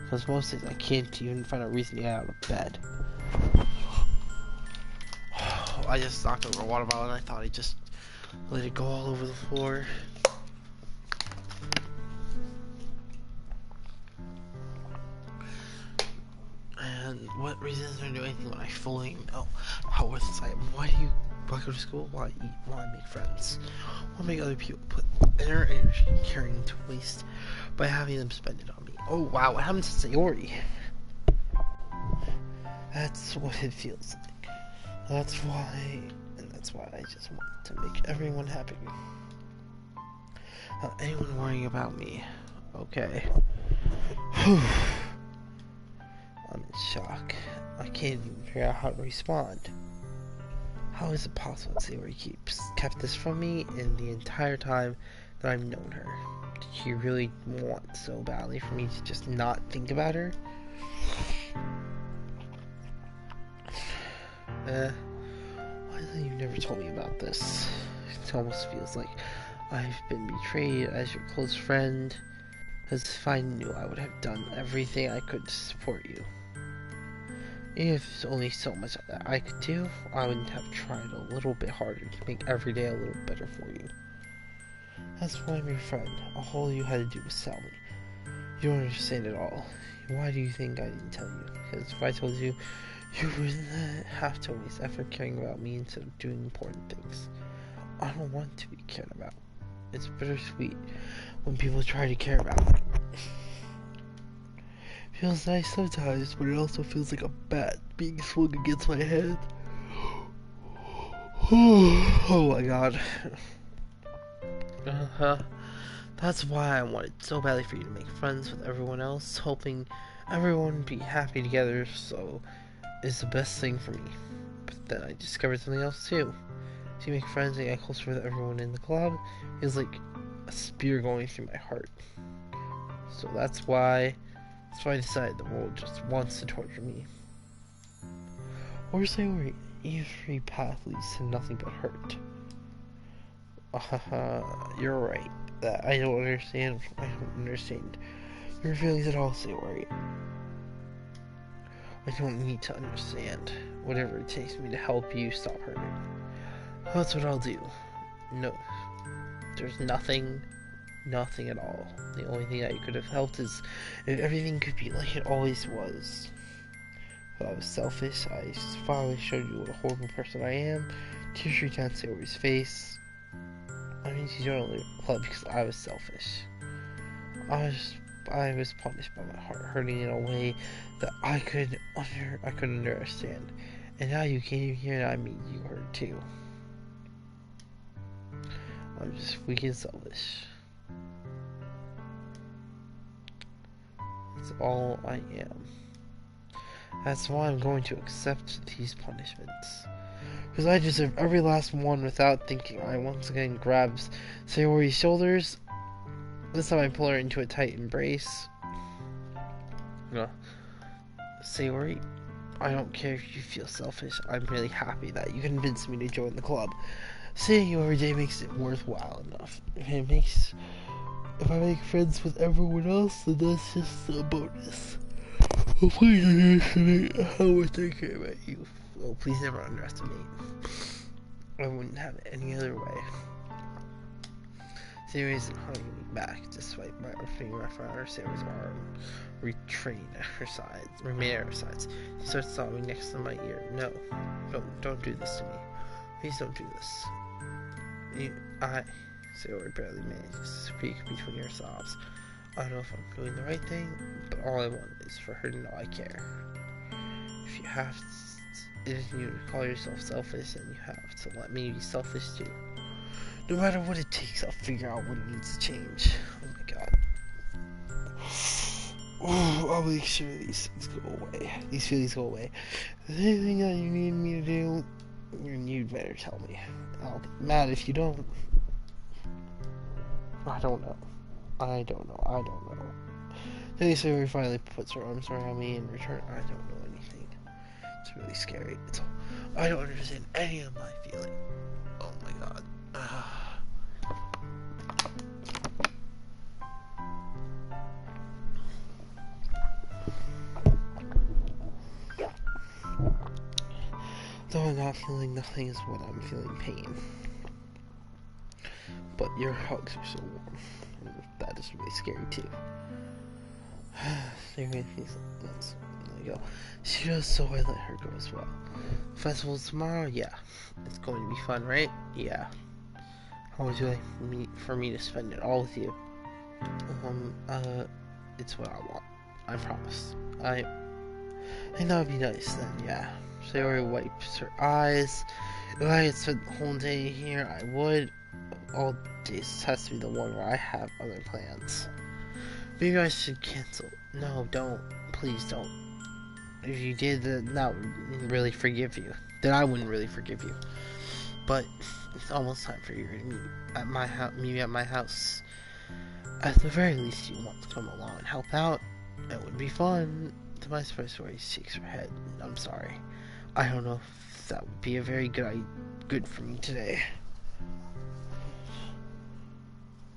A: Because most days I can't even find a reason to get out of bed. I just knocked over a water bottle and I thought I'd just let it go all over the floor. And what reasons are there anything when I fully know how worthless I am? Why go to school? Why eat? Why make friends? Why make other people put their energy and caring to waste by having them spend it on me? Oh wow, what happened to Sayori? That's what it feels like. That's why I just want to make everyone happy. Not anyone worrying about me. Okay. I'm in shock. I can't even figure out how to respond. How is it possible that Sayori kept this from me in the entire time that I've known her? Did she really want so badly for me to just not think about her? Why have you never told me about this? It almost feels like I've been betrayed as your close friend. Because if I knew, I would have done everything I could to support you. If there's only so much that I could do, I would have tried a little bit harder to make every day a little better for you. That's why I'm your friend. All you had to do was tell me. You don't understand it all. Why do you think I didn't tell you? Because if I told you, you wouldn't have to waste effort caring about me instead of doing important things. I don't want to be cared about. It's bittersweet when people try to care about me. Feels nice sometimes, but it also feels like a bat being swung against my head. Oh my god. That's why I wanted so badly for you to make friends with everyone else, hoping everyone would be happy together, so it's the best thing for me. But then I discovered something else too. To make friends and get closer with everyone in the club is like a spear going through my heart. So that's why I decided the world just wants to torture me. Or say where every path leads to nothing but hurt. You're right. That I don't understand. Your feelings at all, Sayori. I don't need to understand. Whatever it takes me to help you stop hurting. That's what I'll do. No. There's nothing at all. The only thing that you could have helped is if everything could be like it always was. If I was selfish, I finally showed you what a horrible person I am. Tears streaked down Sayori's face. I mean, you don't leave the club because I was selfish. I was punished by my heart hurting in a way that I couldn't understand. And now you came here and I made you hurt too. I'm just weak and selfish. That's all I am. That's why I'm going to accept these punishments. Because I deserve every last one without thinking. I once again grabs Sayori's shoulders. This time I pull her into a tight embrace. Sayori, I don't care if you feel selfish. I'm really happy that you convinced me to join the club. Seeing you every day makes it worthwhile enough. If I make friends with everyone else, then that's just a bonus. Oh, please underestimate how much I care about you. Oh, please never underestimate. I wouldn't have it any other way. Sayori isn't hugging me back, despite my finger around her. Sayori's arm remained at her sides. She starts sobbing next to my ear. No, don't do this to me. Please don't do this. Sayori barely manages to speak between her sobs. I don't know if I'm doing the right thing, but all I want is for her to know I care. If you call yourself selfish, then you have to let me be selfish too. No matter what it takes, I'll figure out what needs to change. Oh my god. I'll make sure these things go away. These feelings go away. If there's anything that you need me to do, you'd better tell me. I'll be mad if you don't. I don't know. Then Sayori finally puts her arms around me in return. I don't know anything. It's really scary. I don't understand any of my feeling. Oh my god. Though I'm not feeling nothing is what I'm feeling pain. But your hugs are so warm. And that is really scary too. There you go. She does, so I let her go as well. Festival's tomorrow? Yeah. It's going to be fun, right? Yeah. How would you like for me to spend it all with you? It's what I want. I promise. I think that would be nice then, yeah. Sayori wipes her eyes. If I could spend the whole day here, I would. All days has to be the one where I have other plans. Maybe I should cancel. No, don't. Please don't. If you did, then I wouldn't really forgive you. Then I wouldn't really forgive you. But it's almost time for you to meet at my house. At the very least, you want to come along and help out. It would be fun. To my surprise, Sayori shakes her head. I'm sorry. I don't know if that would be a very good for me today.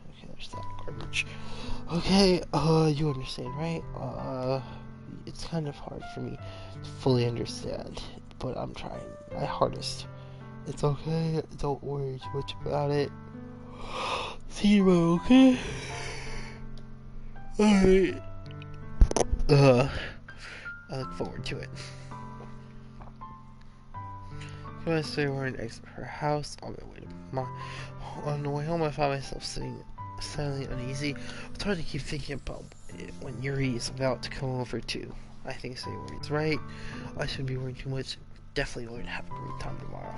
A: Okay, there's that garbage. Okay, you understand, right? It's kind of hard for me to fully understand, but I'm trying my hardest. It's okay, don't worry too much about it. See you tomorrow, okay? Alright. I look forward to it. Yesterday, we're in exit her house on my way to on the way home. I found myself sitting silently uneasy. It's hard to keep thinking about it when Yuri is about to come over too. I think Sayori's right. I shouldn't be worrying too much. Definitely going to have a great time tomorrow.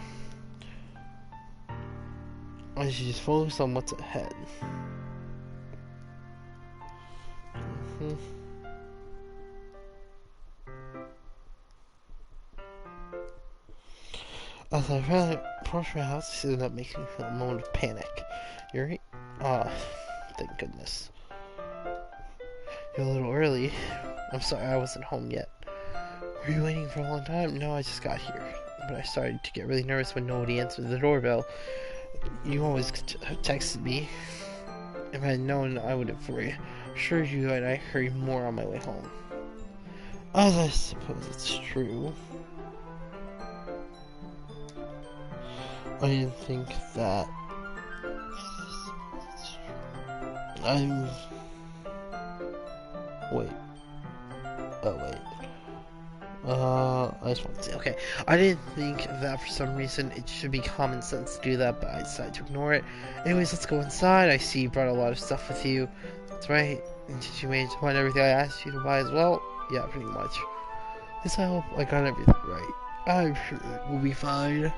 A: I should just focus on what's ahead. As I ran approached my house, I see that making me feel a moment of panic. Yuri? Thank goodness. You're a little early. I'm sorry I wasn't home yet. Were you waiting for a long time? No, I just got here. But I started to get really nervous when nobody answered the doorbell. You always texted me. If I had known, I would have assured you that I heard more on my way home. As I suppose it's true. I didn't think that wait. Oh, wait. I just want to say, okay. I didn't think that for some reason it should be common sense to do that, but I decided to ignore it. Anyways, let's go inside. I see you brought a lot of stuff with you. That's right. And did you manage to find everything I asked you to buy as well? Yeah, pretty much. At least I hope I got everything right. I'm sure it will be fine.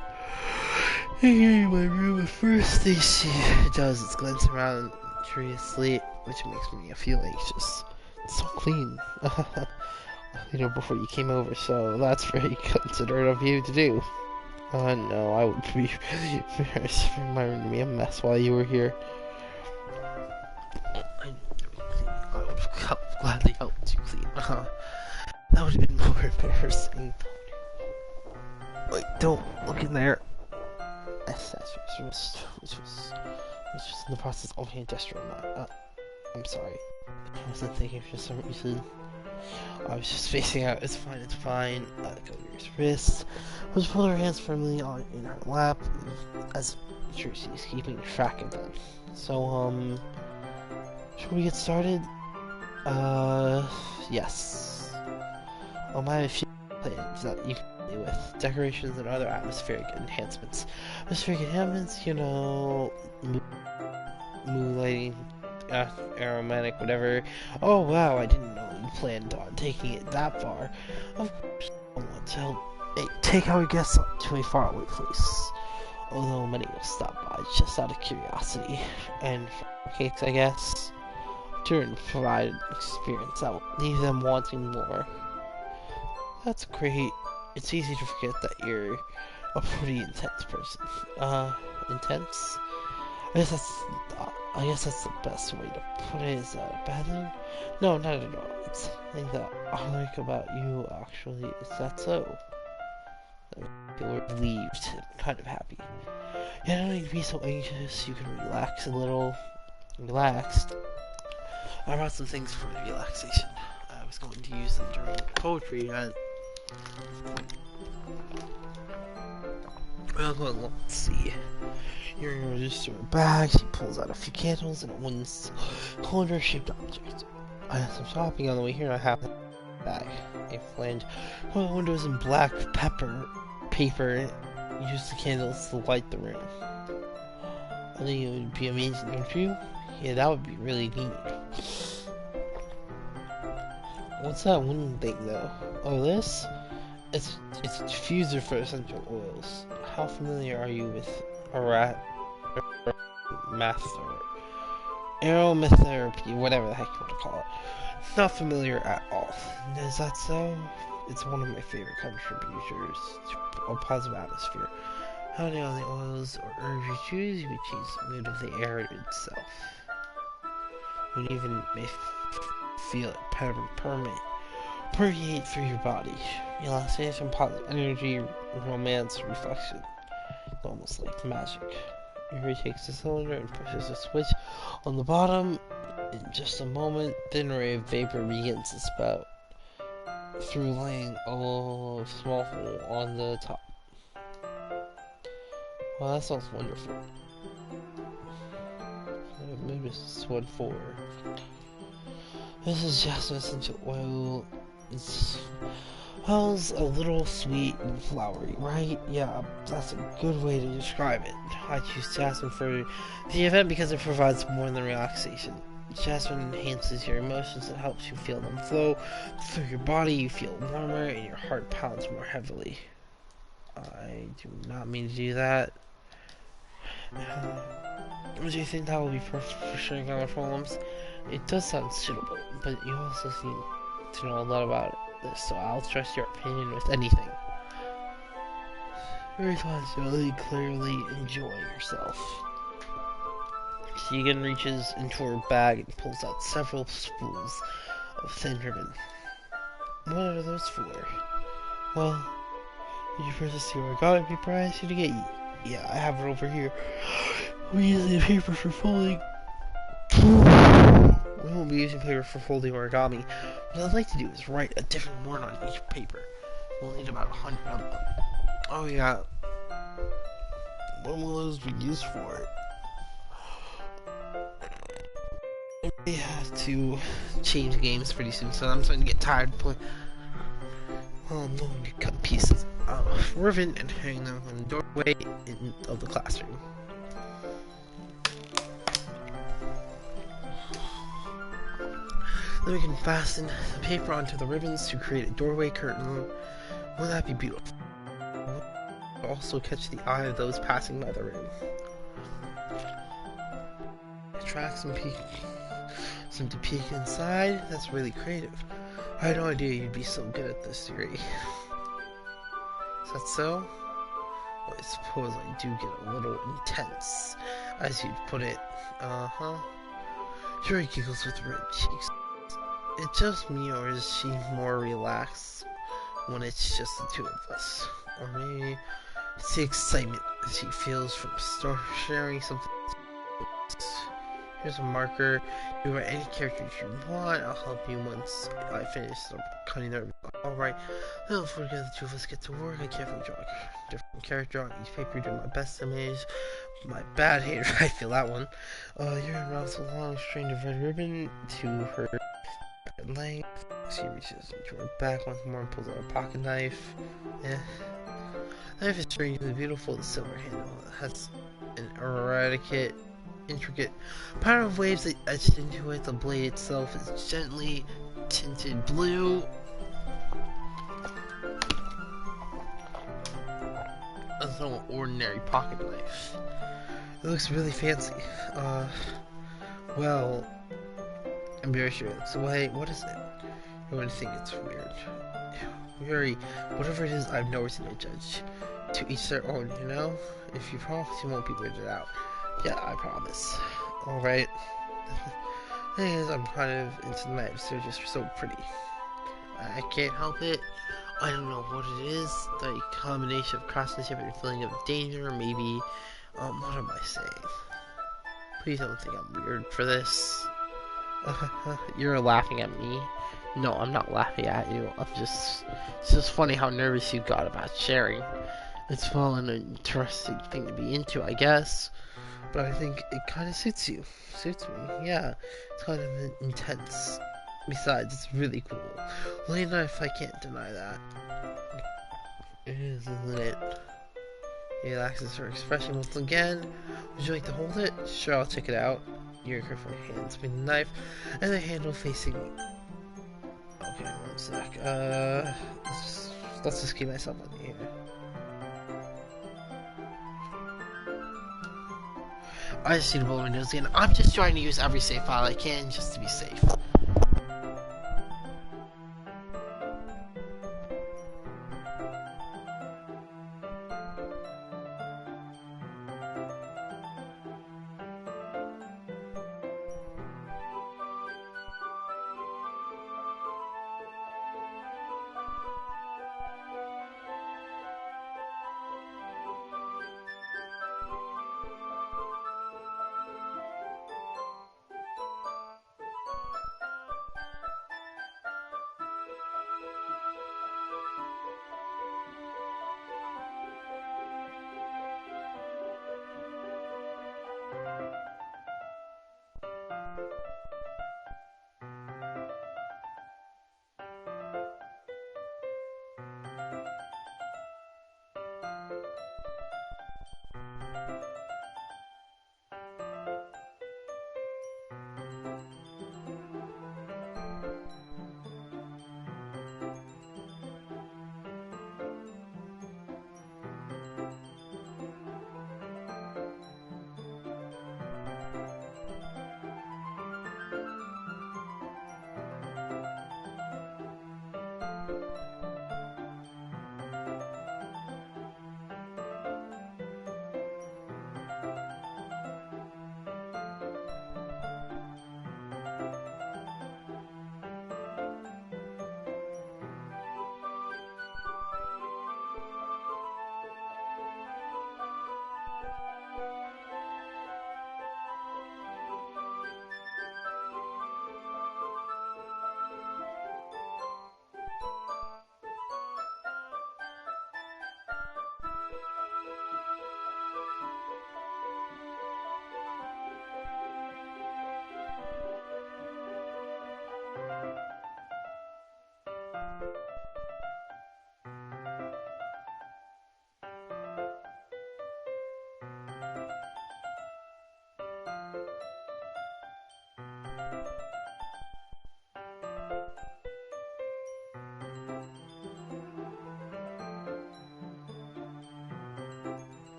A: In my room, the first thing she does is glance around curiously, which makes me feel anxious. It's so clean. Before you came over, so that's very considerate of you to do. No, I would be really embarrassed for my room to be a mess while you were here. I would have gladly helped you clean. That would have been more embarrassing. Wait, don't look in there. Which was in the process of opening a gesture. I'm sorry. I wasn't thinking for some reason. I was just facing out. It's fine, it's fine. I let go of Yuri's wrist. Just pulled her hands firmly in her lap, as sure she's keeping track of them. So, should we get started? Yes. I have a few plans that you can play with. Decorations and other atmospheric enhancements. Moonlighting, aromatic, whatever. Oh wow, I didn't know you planned on taking it that far. Of course, I want to help take our guests to a faraway place. Although many will stop by just out of curiosity. And cakes, I guess. To provide an experience that will leave them wanting more. That's great. It's easy to forget that you're a pretty intense person. Intense? I guess that's the best way to put it. Is that a bad thing? No, not at all. It's something that I like about you, actually. Is that so? I feel relieved and kind of happy. You don't need to be so anxious. You can relax a little. Relaxed. I brought some things for relaxation. I was going to use them during poetry, and well, let's see. You're gonna register a bag. She pulls out a few candles and a wooden cylinder-shaped object. I had some shopping on the way here, and I have a bag. A flange. One of the windows in black paper. Use the candles to light the room. I think it would be amazing, don't you? Yeah, that would be really neat. What's that one thing, though? Oh, this? It's a diffuser for essential oils. How familiar are you with aromatherapy, whatever the heck you want to call it? Not familiar at all. Is that so? It's one of my favorite contributors to a positive atmosphere. Depending on the oils or herbs you choose, you can change the mood of the air itself. You even may feel it permeate through your body. Relaxation, positive energy, romance, reflection. It's almost like magic. Yuri takes the cylinder and pushes a switch on the bottom. In just a moment, thin ray of vapor begins to spout through, laying a small hole on the top. Well, that sounds wonderful. Maybe this one for. This is jasmine essential oil. It smells a little sweet and flowery, right? Yeah, that's a good way to describe it. I choose jasmine for the event because it provides more than relaxation. Jasmine enhances your emotions and helps you feel them flow through your body. You feel warmer and your heart pounds more heavily. I do not mean to do that. Do you think that will be perfect for sharing our problems? It does sound suitable, but you also seem to know a lot about this, so I'll trust your opinion with anything. Responsibility, clearly enjoy yourself. Tegan reaches into her bag and pulls out several spools of thin ribbon. What are those for? Well, did you purchase the origami paper I asked you to get? Yeah, I have it over here. We use the paper for folding. We won't be using paper for folding origami. What I'd like to do is write a different word on each paper. We'll need about 100 of them. Oh yeah. What will those be used for? We have to change games pretty soon, so I'm starting to get tired of playing. I'm going to cut pieces of ribbon and hang them in the doorway of the classroom. Then we can fasten the paper onto the ribbons to create a doorway curtain. Wouldn't that be beautiful? We'll also catch the eye of those passing by the room. Attract some to peek inside. That's really creative. I had no idea you'd be so good at this, Yuri. Is that so? Well, I suppose I do get a little intense, as you'd put it. Uh-huh. Yuri giggles with red cheeks. It's just me, or is she more relaxed when it's just the two of us? Or maybe it's the excitement that she feels from sharing something. Here's a marker. You write any characters you want. I'll help you once I finish cutting the ribbon. Alright, don't forget the two of us get to work. I carefully draw a different character on each paper, do my best image. My bad hater, I feel that one. You're around a long string of red ribbon to her length. She reaches into her back once more and pulls out a pocket knife. The knife is strangely beautiful. The silver handle has an intricate pattern of waves that etched into it. The blade itself is gently tinted blue. That's no ordinary pocket knife. It looks really fancy. Well, I'm very sure it looks away. What is it? You're going to think it's weird. Whatever it is, I have no reason to judge. To each their own, you know? If you promise, you won't be weirded out. Yeah, I promise. Alright. The thing is, I'm kind of into the knives. They're just so pretty. I can't help it. I don't know what it is. The combination of craftsmanship and feeling of danger, maybe. What am I saying? Please don't think I'm weird for this. You're laughing at me. No, I'm not laughing at you. It's just funny how nervous you got about sharing. It's well an interesting thing to be into, I guess. But I think it kind of suits you. Suits me, yeah. It's kind of intense. Besides, it's really cool. Late enough, I can't deny that. It is, isn't it? He relaxes her expression once again. Would you like to hold it? Sure, I'll check it out. Your careful hands with the knife and the handle facing me. Okay, one sec. Let's just keep myself on here. I just need to blow my nose again. I'm just trying to use every save file I can just to be safe.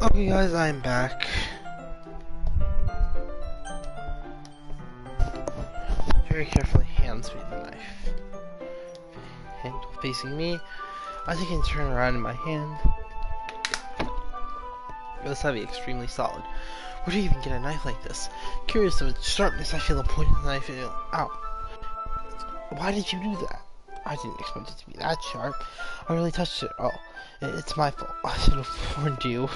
A: Okay guys, I'm back. Very carefully hands me the knife. Handle facing me. As you can turn around in my hand. This heavy, extremely solid. Where do you even get a knife like this? Curious of its sharpness, I feel a point in the knife and ow. Why did you do that? I didn't expect it to be that sharp. I really touched it. Oh, it's my fault. I should have warned you.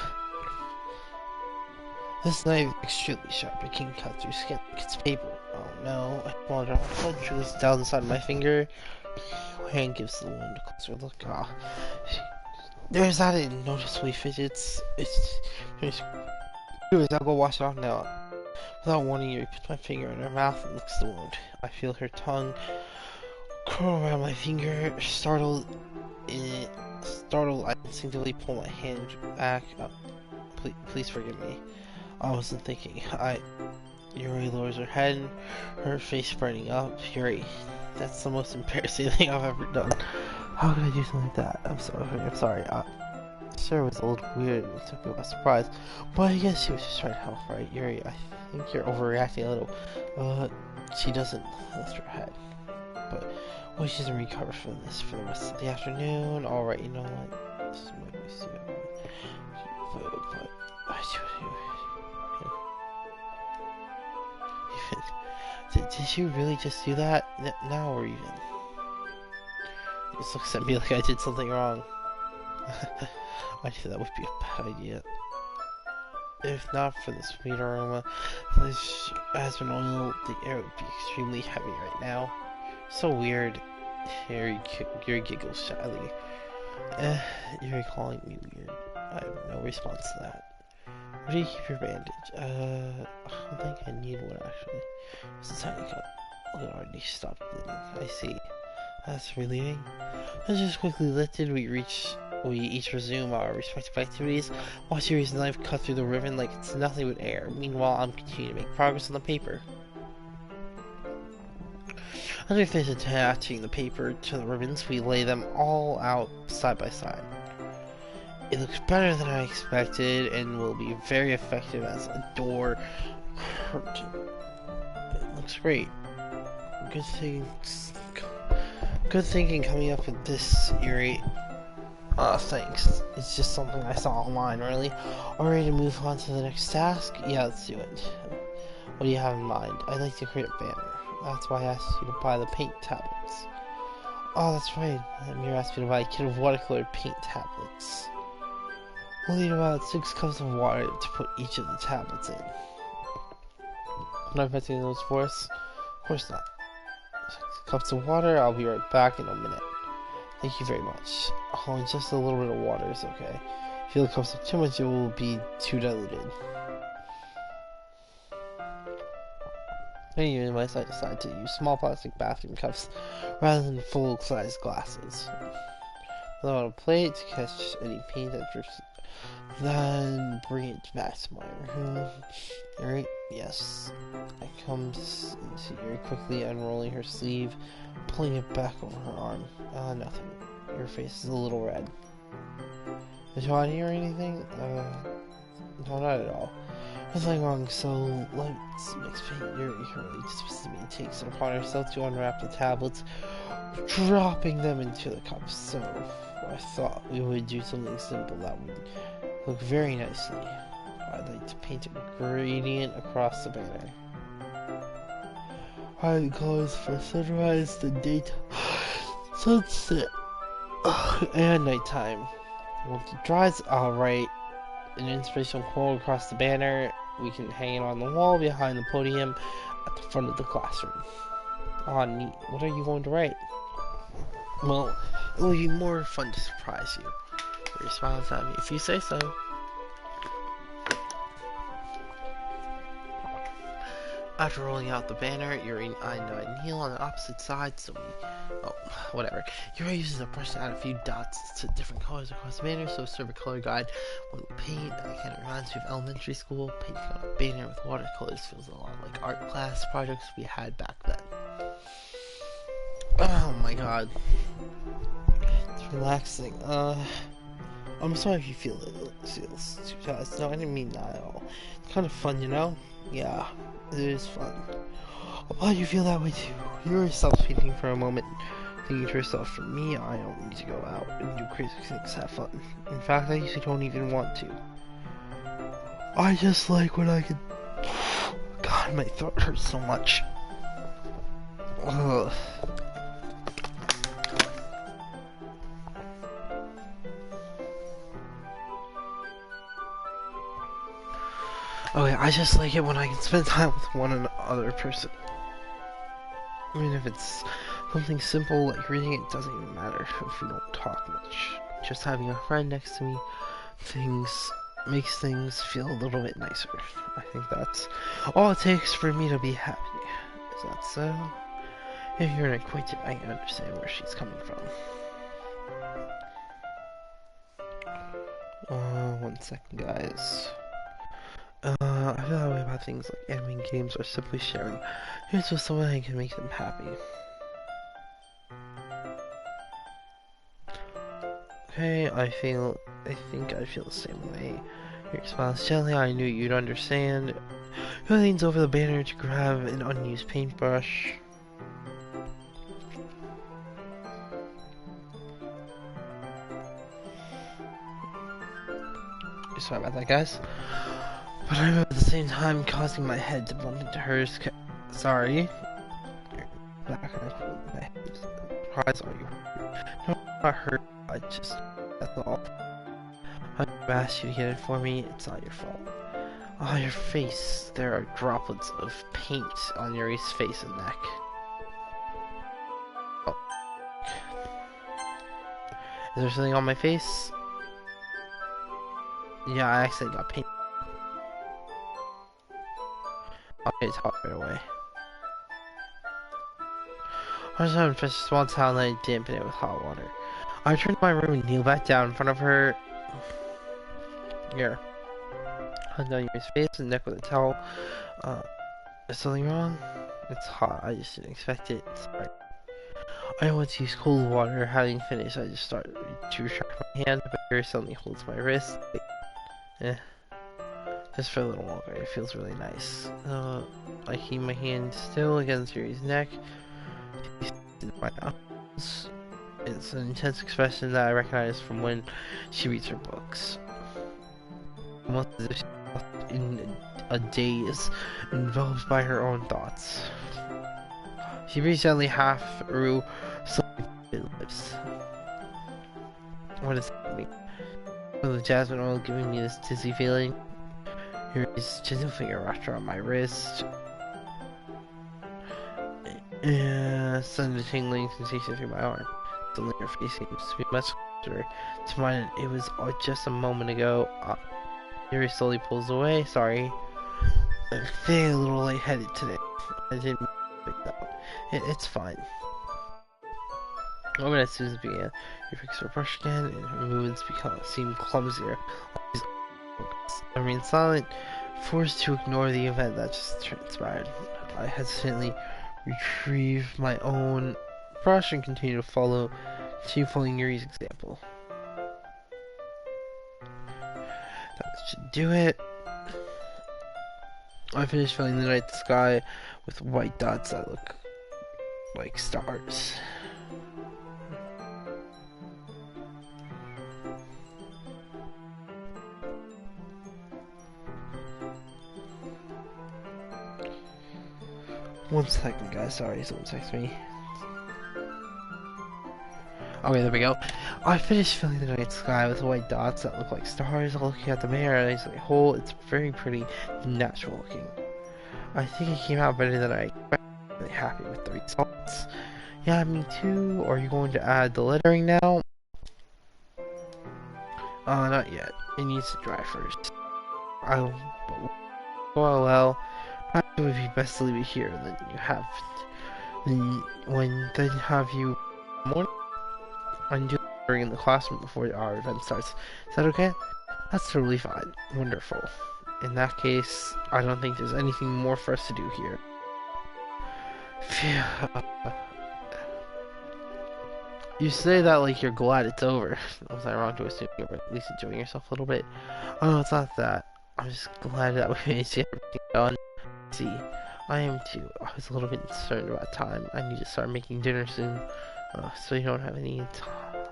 A: This knife is extremely sharp. It can cut through skin like it's paper. Oh no. I pulled it off. Blood drizzles down inside my finger. My hand gives the wound a closer look. Ah. There's that it noticeably fidgets. I'll go wash it off now. Without warning you, I put my finger in her mouth and licks the wound. I feel her tongue curl around my finger. Startled, Startled, I instinctively pull my hand back. Please forgive me. I wasn't thinking. Yuri lowers her head, her face brightening up. Yuri, that's the most embarrassing thing I've ever done. How could I do something like that? I'm sorry. Sure, it was a little weird and it took me by surprise. But I guess she was just trying to help, right? Yuri, I think you're overreacting a little. She doesn't lift her head. But, well, she doesn't recover from this for the rest of the afternoon. Alright, you know what? This might be soon. But did you really just do that? Now or even? This looks at me like I did something wrong. I knew that would be a bad idea. If not for the sweet aroma, this aspen oil, the air would be extremely heavy right now. So weird. Yuri giggles shyly. You're calling me weird. I have no response to that. Where do you keep your bandage? I don't think I need one actually. It's a tiny cut. It already stopped bleeding. I see. That's relieving. Let's just quickly lifted. We each resume our respective activities. Watch Yuri's knife cut through the ribbon like it's nothing but air. Meanwhile, I'm continuing to make progress on the paper. As we finish attaching the paper to the ribbons, we lay them all out side by side. It looks better than I expected and will be very effective as a door curtain. It looks great. Good thinking coming up with this, Yuri. Thanks. It's just something I saw online, really. Already to move on to the next task? Yeah, let's do it. What do you have in mind? I'd like to create a banner. That's why I asked you to buy the paint tablets. Oh, that's right. Amir asked me to buy a kit of watercolor paint tablets. We'll need about 6 cups of water to put each of the tablets in. Am I fetching those for us? Of course not. 6 cups of water, I'll be right back in a minute. Thank you very much. Oh, just a little bit of water is okay. If you cups up too much, it will be too diluted. Anyway, I decided to use small plastic bathroom cups rather than full-size glasses. Without a plate to catch any paint that drips, then bring it back to my room. Yuri, yes. I come to see Yuri quickly unrolling her sleeve, pulling it back over her arm. Nothing. Your face is a little red. Is you on here or anything? No, not at all. There's nothing wrong, so let's mix paint. Yuri really dismisses me and takes it upon herself to unwrap the tablets, dropping them into the cups. So I thought we would do something simple that would look very nicely. I'd like to paint a gradient across the banner. Highlight colors for sunrise, the daytime, sunset, and nighttime. Once it dries, I'll write an inspirational quote across the banner. We can hang it on the wall behind the podium at the front of the classroom. Ah, neat. What are you going to write? Well, it will be more fun to surprise you. Yuri smiles at me. If you say so. After rolling out the banner, Yuri and I kneel on the opposite side, so whatever. Yuri uses a brush to add a few dots to different colors across the banner, so serve a color guide when we paint. That kind of reminds me of elementary school. Painting on a banner with watercolors feels a lot like art class projects we had back then. Oh my god. It's relaxing. I'm sorry if you feel it feels too fast. No, I didn't mean that at all. It's kind of fun, you know? Yeah, it is fun. I'm glad you feel that way too. Yuri stops painting for a moment, thinking to herself, for me, I don't need to go out and do crazy things to have fun. In fact, I usually don't even want to. I just like when I can... God, my throat hurts so much. Ugh. Okay, I just like it when I can spend time with one other person. I mean, if it's something simple like reading, it doesn't even matter if we don't talk much. Just having a friend next to me makes things feel a little bit nicer. I think that's all it takes for me to be happy. Is that so? If you're an acquaintance, I can understand where she's coming from. 1 second, guys. I feel that way about things like anime games or simply sharing. Here's with someone I can make them happy. Okay, I think I feel the same way. Your smile is gently, I knew you'd understand. He leans over the banner to grab an unused paintbrush. Sorry about that, guys. But I'm at the same time causing my head to bump into hers. Sorry. Back and my head. Surprise, are you? No, not hurt. That's all. I've asked you to get it for me. It's not your fault. Oh, your face. There are droplets of paint on Yuri's face and neck. Oh. Is there something on my face? Yeah, I actually got paint. Okay, it's hot right away. I just haven't finished small towel and I dampen it with hot water. I returned to my room and kneel back down in front of her. Here. Hugged down Yuri's face and neck with a towel. Is something wrong? It's hot. I just didn't expect it. Sorry. I want to use cold water. Having finished, I just started to retract my hand, but Yuri suddenly holds my wrist. Just for a little longer. It feels really nice. I keep my hand still against Yuri's neck. In my arms. It's an intense expression that I recognize from when she reads her books. Almost as if she's in a daze, enveloped by her own thoughts. She breathes gently half through slowly lips. What is happening? The jasmine oil giving me this dizzy feeling. Yuri's gentle finger wrapped around my wrist. Sudden tingling sensation through my arm. Suddenly her face seems to be much closer to mine. It was just a moment ago. Yuri slowly pulls away. Sorry. I'm feeling a little lightheaded today. I didn't pick that up. It's fine. A moment as soon as it began, you fix her brush again, and her movements seem clumsier. I remain silent, forced to ignore the event that just transpired. I hesitantly retrieve my own brush and continue following Yuri's example. That should do it. I finished filling the night sky with white dots that look like stars. One second, guys. Sorry, someone texted me. Okay, there we go. I finished filling the night sky with white dots that look like stars. Looking at the mirror, and I say, "Oh, it's very pretty, natural looking." I think it came out better than I expected. I'm really happy with the results. Yeah, me too. Are you going to add the lettering now? Not yet. It needs to dry first. Well, perhaps it would be best to leave it here. Then have you more. I'm doing lettering in the classroom before our event starts. Is that okay? That's totally fine. Wonderful. In that case, I don't think there's anything more for us to do here. Phew. You say that like you're glad it's over. Was I wrong to assume you were at least enjoying yourself a little bit? Oh no, it's not that. I'm just glad that we managed to get everything done. See, I am too. I was a little bit concerned about time. I need to start making dinner soon. So you don't have any time.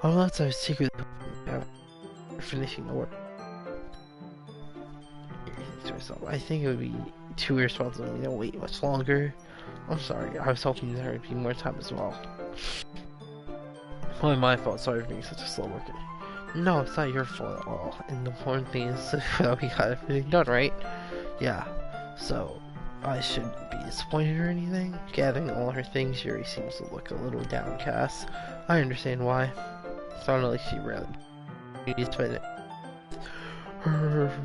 A: Unless I was secretly finishing the work. I think it would be too irresponsible of me to wait much longer. I'm sorry. I was hoping there would be more time as well. Probably my fault. Sorry for being such a slow worker. No, it's not your fault at all. And the important thing is that we got everything done, right? Yeah. So, I shouldn't be disappointed or anything. Gathering all her things, Yuri seems to look a little downcast. I understand why. It sounded like she really needs to spend it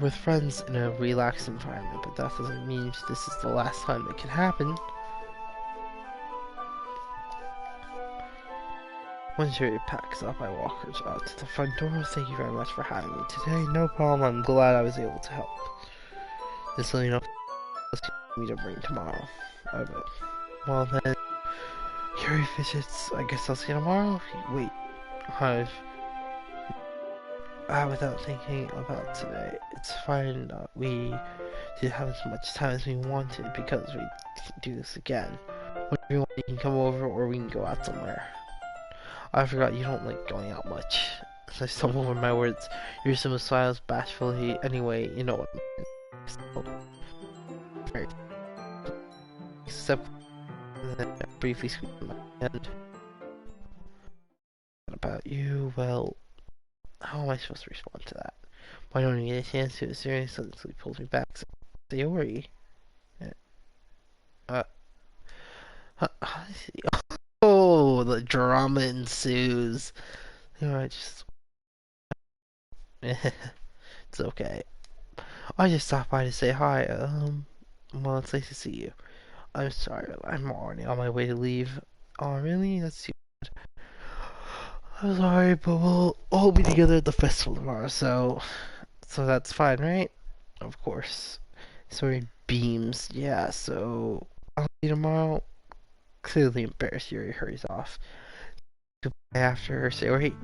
A: with friends in a relaxed environment, but that doesn't mean this is the last time it can happen. Once Yuri packs up, I walk her out to the front door. Thank you very much for having me today. No problem. I'm glad I was able to help. Just so you know, me to bring tomorrow. I will. Well then, Yuri fidgets. I guess I'll see you tomorrow. Wait, I've without thinking about today. It's fine. We didn't have as much time as we wanted because we can't do this again. Whenever you want, you can come over or we can go out somewhere. I forgot you don't like going out much. So I stumbled over my words. Your simple smiles bashfully. Anyway, you know what I mean. So, except then I briefly squeezed my hand. About you, well, how am I supposed to respond to that? Why don't you get a chance to it serious? Suddenly pulls me back. Sayori. Uh, oh, the drama ensues. You know, I just, it's okay. I just stopped by to say hi. Well, it's nice to see you. I'm sorry, I'm already on my way to leave. Oh, really? That's too bad. I'm sorry, but we'll all be together at the festival tomorrow, so that's fine, right? Of course. Sorry, beams. Yeah, so I'll see you tomorrow. Clearly embarrassed, Yuri hurries off. Goodbye after her. Say, wait,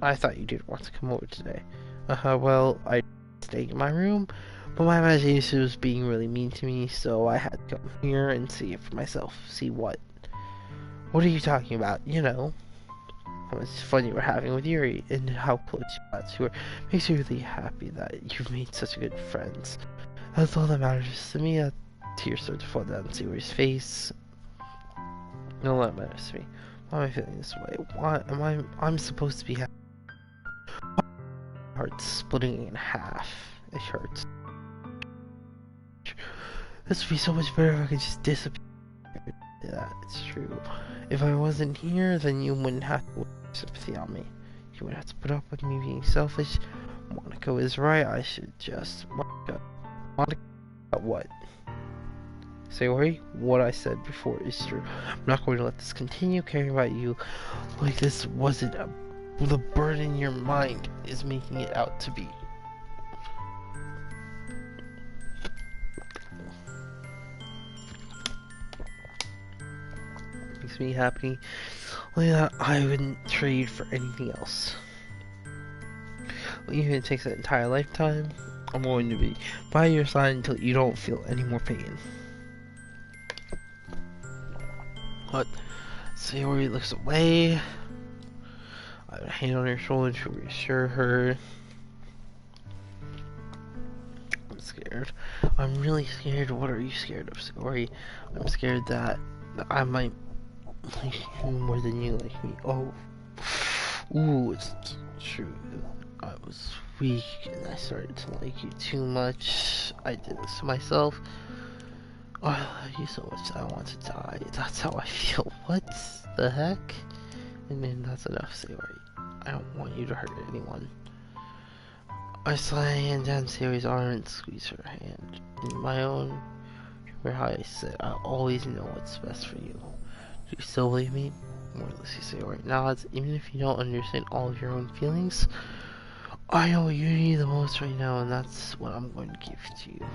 A: I thought you didn't want to come over today. Well, I stayed in my room, but my imagination was being really mean to me, so I had to come here and see it for myself. See what? What are you talking about? You know, how much fun you were having with Yuri, and how close you got to her. Makes me really happy that you've made such good friends. That's all that matters to me. Tears start to fall down Yuri's face. No, that matters to me. Why am I feeling this way? Why am I'm supposed to be happy? My heart's splitting in half. It hurts. This would be so much better if I could just disappear. Yeah, it's true. If I wasn't here, then you wouldn't have to waste sympathy on me. You wouldn't have to put up with me being selfish. Monaco is right. I should just... Monaco... What? Sayori, what I said before is true. I'm not going to let this continue. Caring about you like this wasn't the burden your mind is making it out to be. Makes me happy. Like that, I wouldn't trade for anything else. Even if it takes an entire lifetime, I'm going to be by your side until you don't feel any more pain. But Sayori looks away. I have a hand on her shoulder to reassure her. I'm scared. I'm really scared. What are you scared of, Sayori? I'm scared that I might like you more than you like me. Oh. Ooh, it's true. I was weak and I started to like you too much. I did this to myself. Oh, I love you so much that I want to die. That's how I feel. What the heck? And then that's enough, Sayori. I don't want you to hurt anyone. I slide a hand down Sayori's arm and squeeze her hand in my own. Remember how I said I always know what's best for you. Do you still believe me? More or less, you Sayori nods. Even if you don't understand all of your own feelings, I know what you need the most right now, and that's what I'm going to give to you.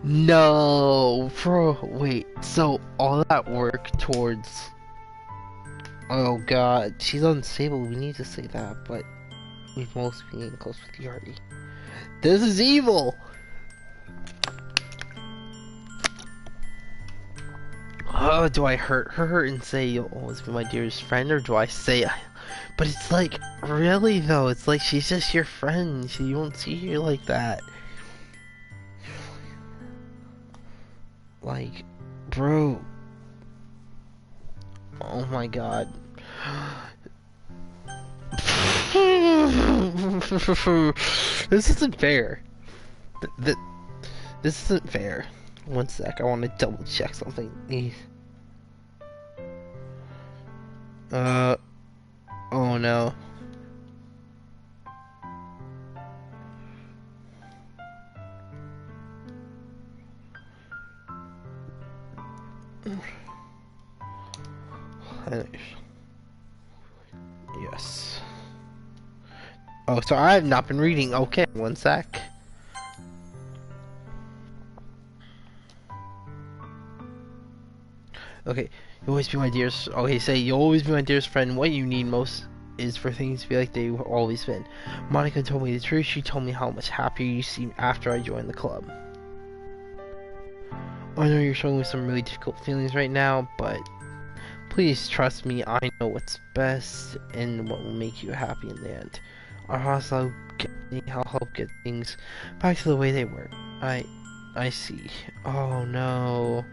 A: No, bro, wait, so all that work towards... Oh god, she's unstable, we need to say that, but we've mostly been close with Yuri. This is evil! Oh, do I hurt her and say you'll always be my dearest friend, or do I say But it's like, really though, it's like she's just your friend, so you won't see her like that. Like, bro. Oh my god. This isn't fair. This isn't fair. One sec, I want to double check something. Oh no. Yes. Oh, so I have not been reading. Okay, one sec. Okay, you always be my dearest. Okay, say you always be my dearest friend. What you need most is for things to be like they've always been. Monica told me the truth. She told me how much happier you seem after I joined the club. I know you're showing me some really difficult feelings right now, but please trust me. I know what's best and what will make you happy in the end. I'll help get things back to the way they were. I see. Oh no.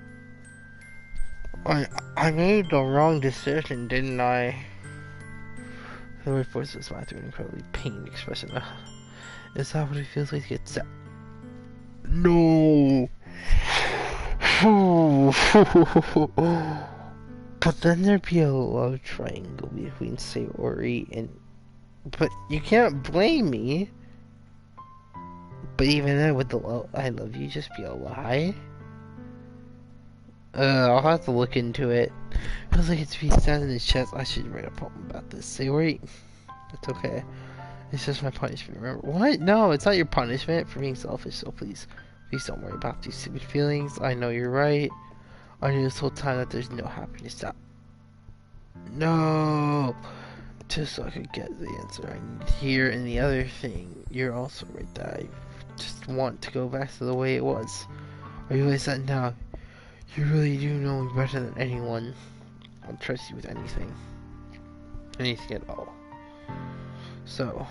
A: I I made the wrong decision, didn't I? Her voice was smiled through an incredibly pained expression. Is that what it feels like to get sad? No! But then there'd be a love triangle between Sayori and... But you can't blame me! But even then, would the I love you just be a lie? I'll have to look into it. Feels like it's being sad in his chest. I should write a poem about this. Sayori, it's okay. It's just my punishment, remember? What? No, it's not your punishment for being selfish, so please don't worry about these stupid feelings. I know you're right. I knew this whole time that there's no happiness out. No! Just so I could get the answer I need here. And the other thing, you're also right that I just want to go back to the way it was. I realize that now. You really do know me better than anyone. I'll trust you with anything. Anything at all. So,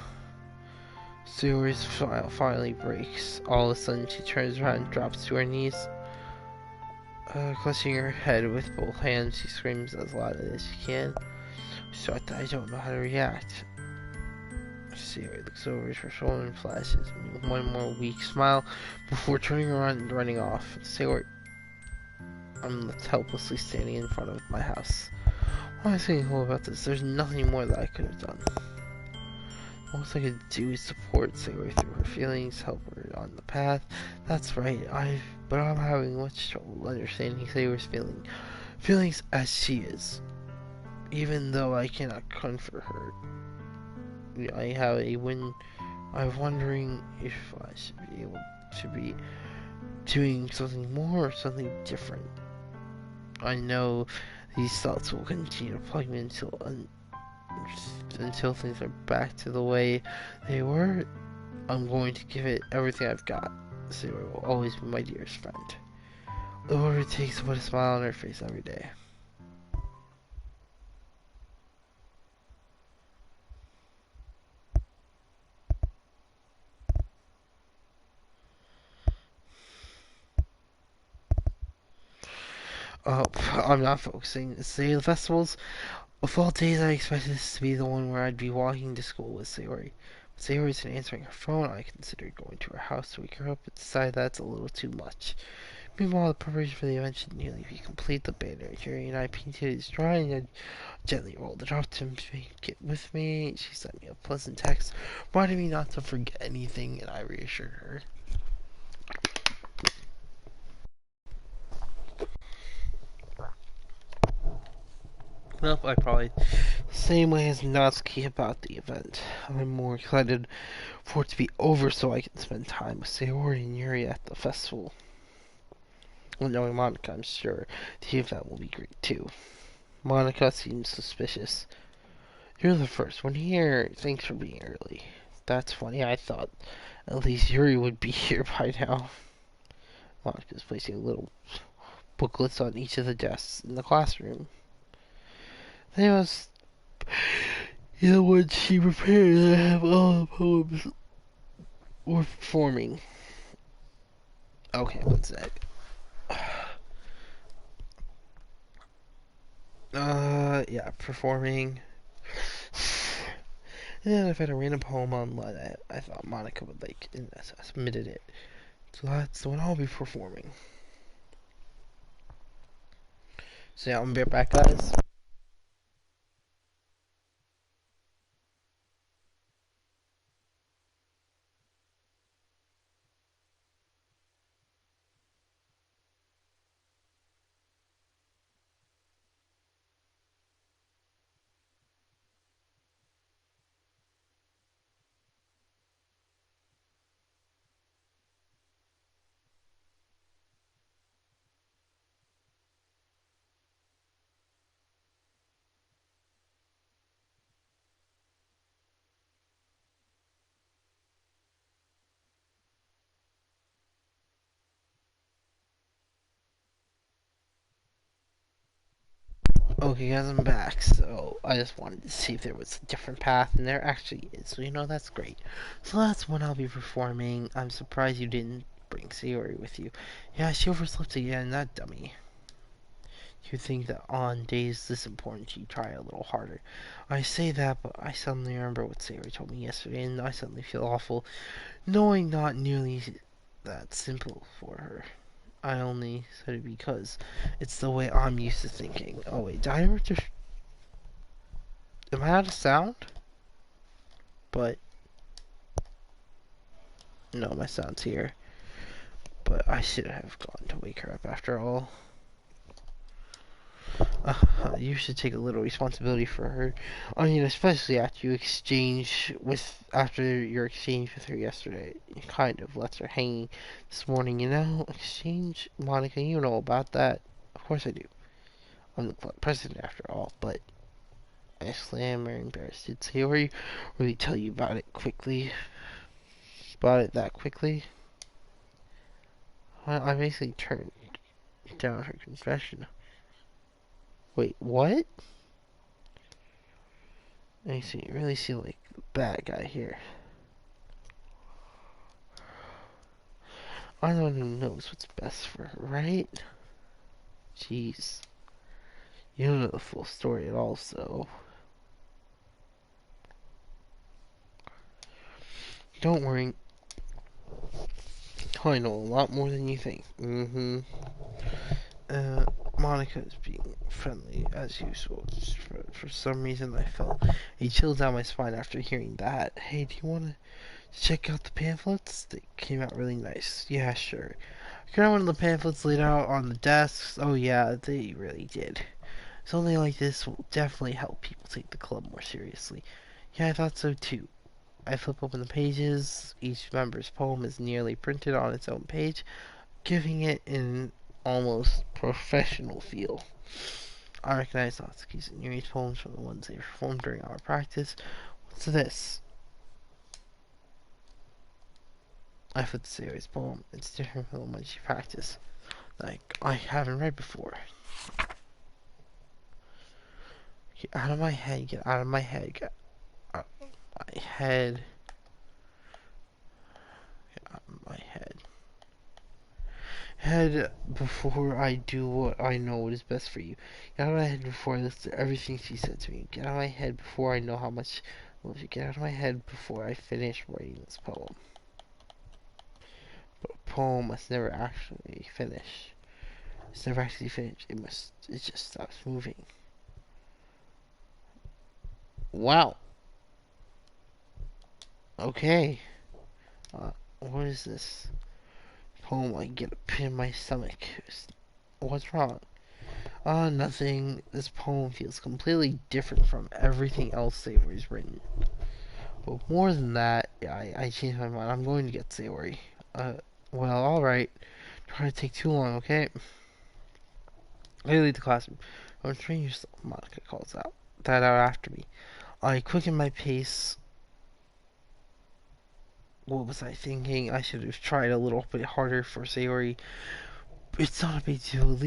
A: Sayori's smile finally breaks. All of a sudden, she turns around and drops to her knees. Clutching her head with both hands, she screams as loud as she can. So I don't know how to react. Sayori looks over her shoulder and flashes me with one more weak smile before turning around and running off. Sayori, I'm left helplessly standing in front of my house. What am I saying about this? There's nothing more that I could have done. All I could do is support Sayori through her feelings, help her on the path. That's right, but I'm having much trouble understanding Sayori's feelings as she is. Even though I cannot comfort her, I'm wondering if I should be able to be doing something more or something different. I know these thoughts will continue to plague me until things are back to the way they were. I'm going to give it everything I've got. Sayori will always be my dearest friend. Whatever it takes to put a smile on her face every day. Oh, I'm not focusing. Say the festivals. Of all days, I expected this to be the one where I'd be walking to school with Sayori. But Sayori isn't answering her phone. I considered going to her house to wake her up, but decided that's a little too much. Meanwhile, the preparation for the event should nearly be complete. The banner Jerry and I painted is dry, and I gently rolled it off to make it with me. She sent me a pleasant text, reminding me not to forget anything, and I reassured her. Well, I probably same way as Natsuki about the event. I'm more excited for it to be over so I can spend time with Sayori and Yuri at the festival. Well, knowing Monica, I'm sure the event will be great too. Monica seems suspicious. You're the first one here. Thanks for being early. That's funny. I thought at least Yuri would be here by now. Monica's placing little booklets on each of the desks in the classroom. They must be the ones she prepared that have all the poems we're performing. Okay, one sec. Yeah, performing. And then I found a random poem online that I thought Monica would like, and I submitted it. So that's the one I'll be performing. So yeah, I'm gonna be right back, guys. Okay guys, I'm back. So I just wanted to see if there was a different path, and there actually is. So that's great. So that's what I'll be performing. I'm surprised you didn't bring Sayori with you. Yeah, she overslept again, that dummy. You'd think that on days this important she'd try a little harder. I say that, but I suddenly remember what Sayori told me yesterday, and I suddenly feel awful, knowing not nearly that simple for her. I only said it because it's the way I'm used to thinking. Oh wait, did I ever just... Am I out of sound? But... No, my sound's here. But I should have gone to wake her up after all. You should take a little responsibility for her. I mean, especially after your exchange with her yesterday. You kind of left her hanging this morning, Exchange? Monica, you know about that. Of course I do. I'm the club president after all, but I slam or embarrassed. Did Sayori really tell you about it quickly? About it that quickly? Well, I basically turned down her confession. Wait, what? I see, you really seem like the bad guy here. I'm the one who knows what's best for her, right? Jeez. You don't know the full story at all, so... Don't worry. I know a lot more than you think. Monica is being friendly as usual. Just for some reason, I felt a chill down my spine after hearing that. Hey, do you want to check out the pamphlets? They came out really nice. Yeah, sure. Kind of one of the pamphlets laid out on the desks. Oh yeah, they really did. Something like this will definitely help people take the club more seriously. Yeah, I thought so too. I flip open the pages. Each member's poem is nearly printed on its own page, giving it an almost professional feel. I recognize Natsuki's and Yuri's poems from the ones they performed during our practice. What's this? I flip to Sayori's poem. It's different from the one she practiced. Like, I haven't read before. Get out of my head, get out of my head, get out of my head. Get out of my head. Head before I do what I know is best for you. Get out of my head before I listen to everything she said to me. Get out of my head before I know how much I love you. Get out of my head before I finish writing this poem. But a poem must never actually finish. It's never actually finished. It just stops moving. Wow. Okay. What is this? Poem, I get a pin in my stomach. What's wrong? Nothing. This poem feels completely different from everything else Sayori's written. But more than that, I changed my mind. I'm going to get Sayori. Well, alright. Try to take too long, okay? I leave the classroom. Don't train yourself, Monica calls out. That out after me. I quicken my pace. What was I thinking? I should have tried a little bit harder for Sayori. It's not a big deal. At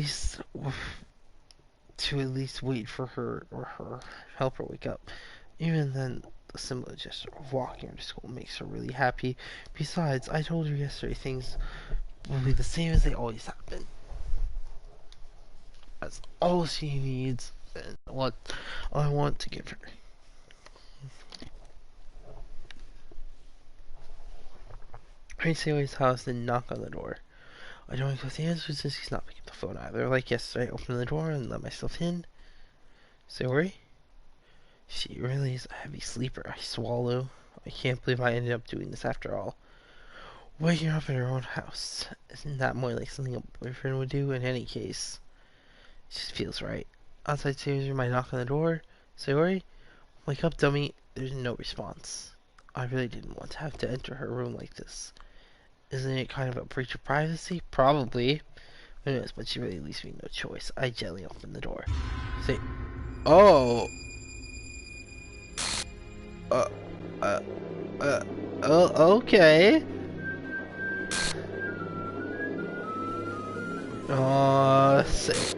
A: least wait for her or help her wake up. Even then, the simple gesture of walking her to school makes her really happy. Besides, I told her yesterday things will be the same as they always have been. That's all she needs and what I want to give her. I Sayori's house and knock on the door. I don't know the answer since he's not picking up the phone either. Like yesterday, I opened the door and let myself in. Sayori? She really is a heavy sleeper. I swallow. I can't believe I ended up doing this after all. Waking up in her own house. Isn't that more like something a boyfriend would do in any case? It just feels right. Outside Sayori, my knock on the door. Sayori? Wake up, dummy. There's no response. I really didn't want to have to enter her room like this. Isn't it kind of a breach of privacy? Probably. Who knows, but she really leaves me no choice. I gently open the door. Say, oh. Uh, uh, okay. Say,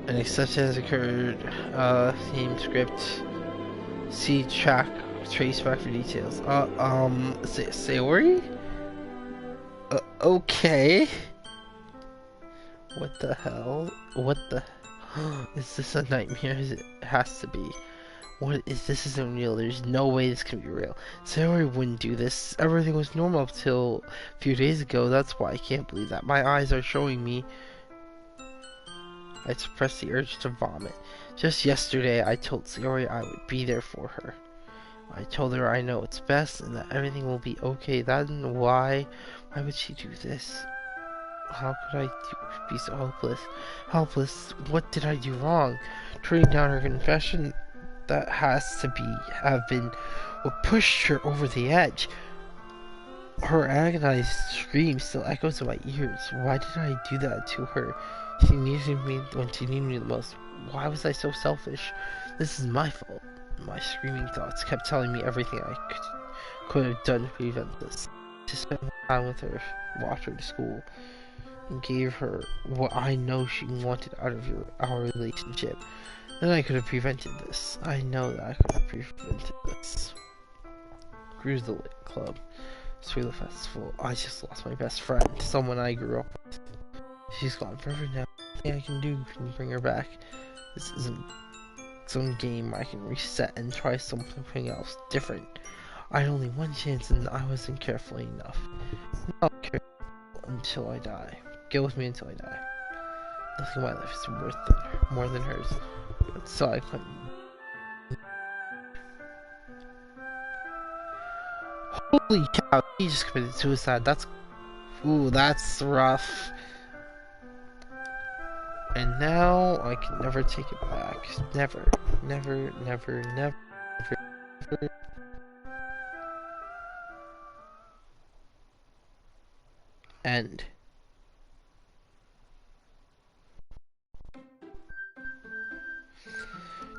A: An exception has occurred. Theme script. See track trace back for details. Sayori? Okay. What the hell? What the? Is this a nightmare? It has to be. What is this? Isn't real. There's no way this can be real. Sayori wouldn't do this. Everything was normal up till a few days ago. That's why I can't believe that. My eyes are showing me. I suppressed the urge to vomit. Just yesterday, I told Sayori I would be there for her. I told her I know it's best and that everything will be okay. Then why would she do this? How could I be so helpless? Helpless? What did I do wrong? Turning down her confession, that has to have been what pushed her over the edge. Her agonized scream still echoes in my ears. Why did I do that to her? She needed me when she needed me the most. Why was I so selfish? This is my fault. My screaming thoughts kept telling me everything I could have done to prevent this. To spend time with her, watch her to school, and gave her what I know she wanted out of our relationship. Then I could have prevented this. I know that I could have prevented this. Cruise the Lit Club. Thriller Festival. I just lost my best friend. Someone I grew up with. She's gone forever now. Nothing I can do can bring her back. This isn't some game I can reset and try something else different. I had only one chance and I wasn't careful enough. I'll care until I die. Go with me until I die. Nothing in my life is worth more than hers. So I couldn't. Holy cow, he just committed suicide. That's rough. And now I can never take it back. Never, never, never, never, never. End.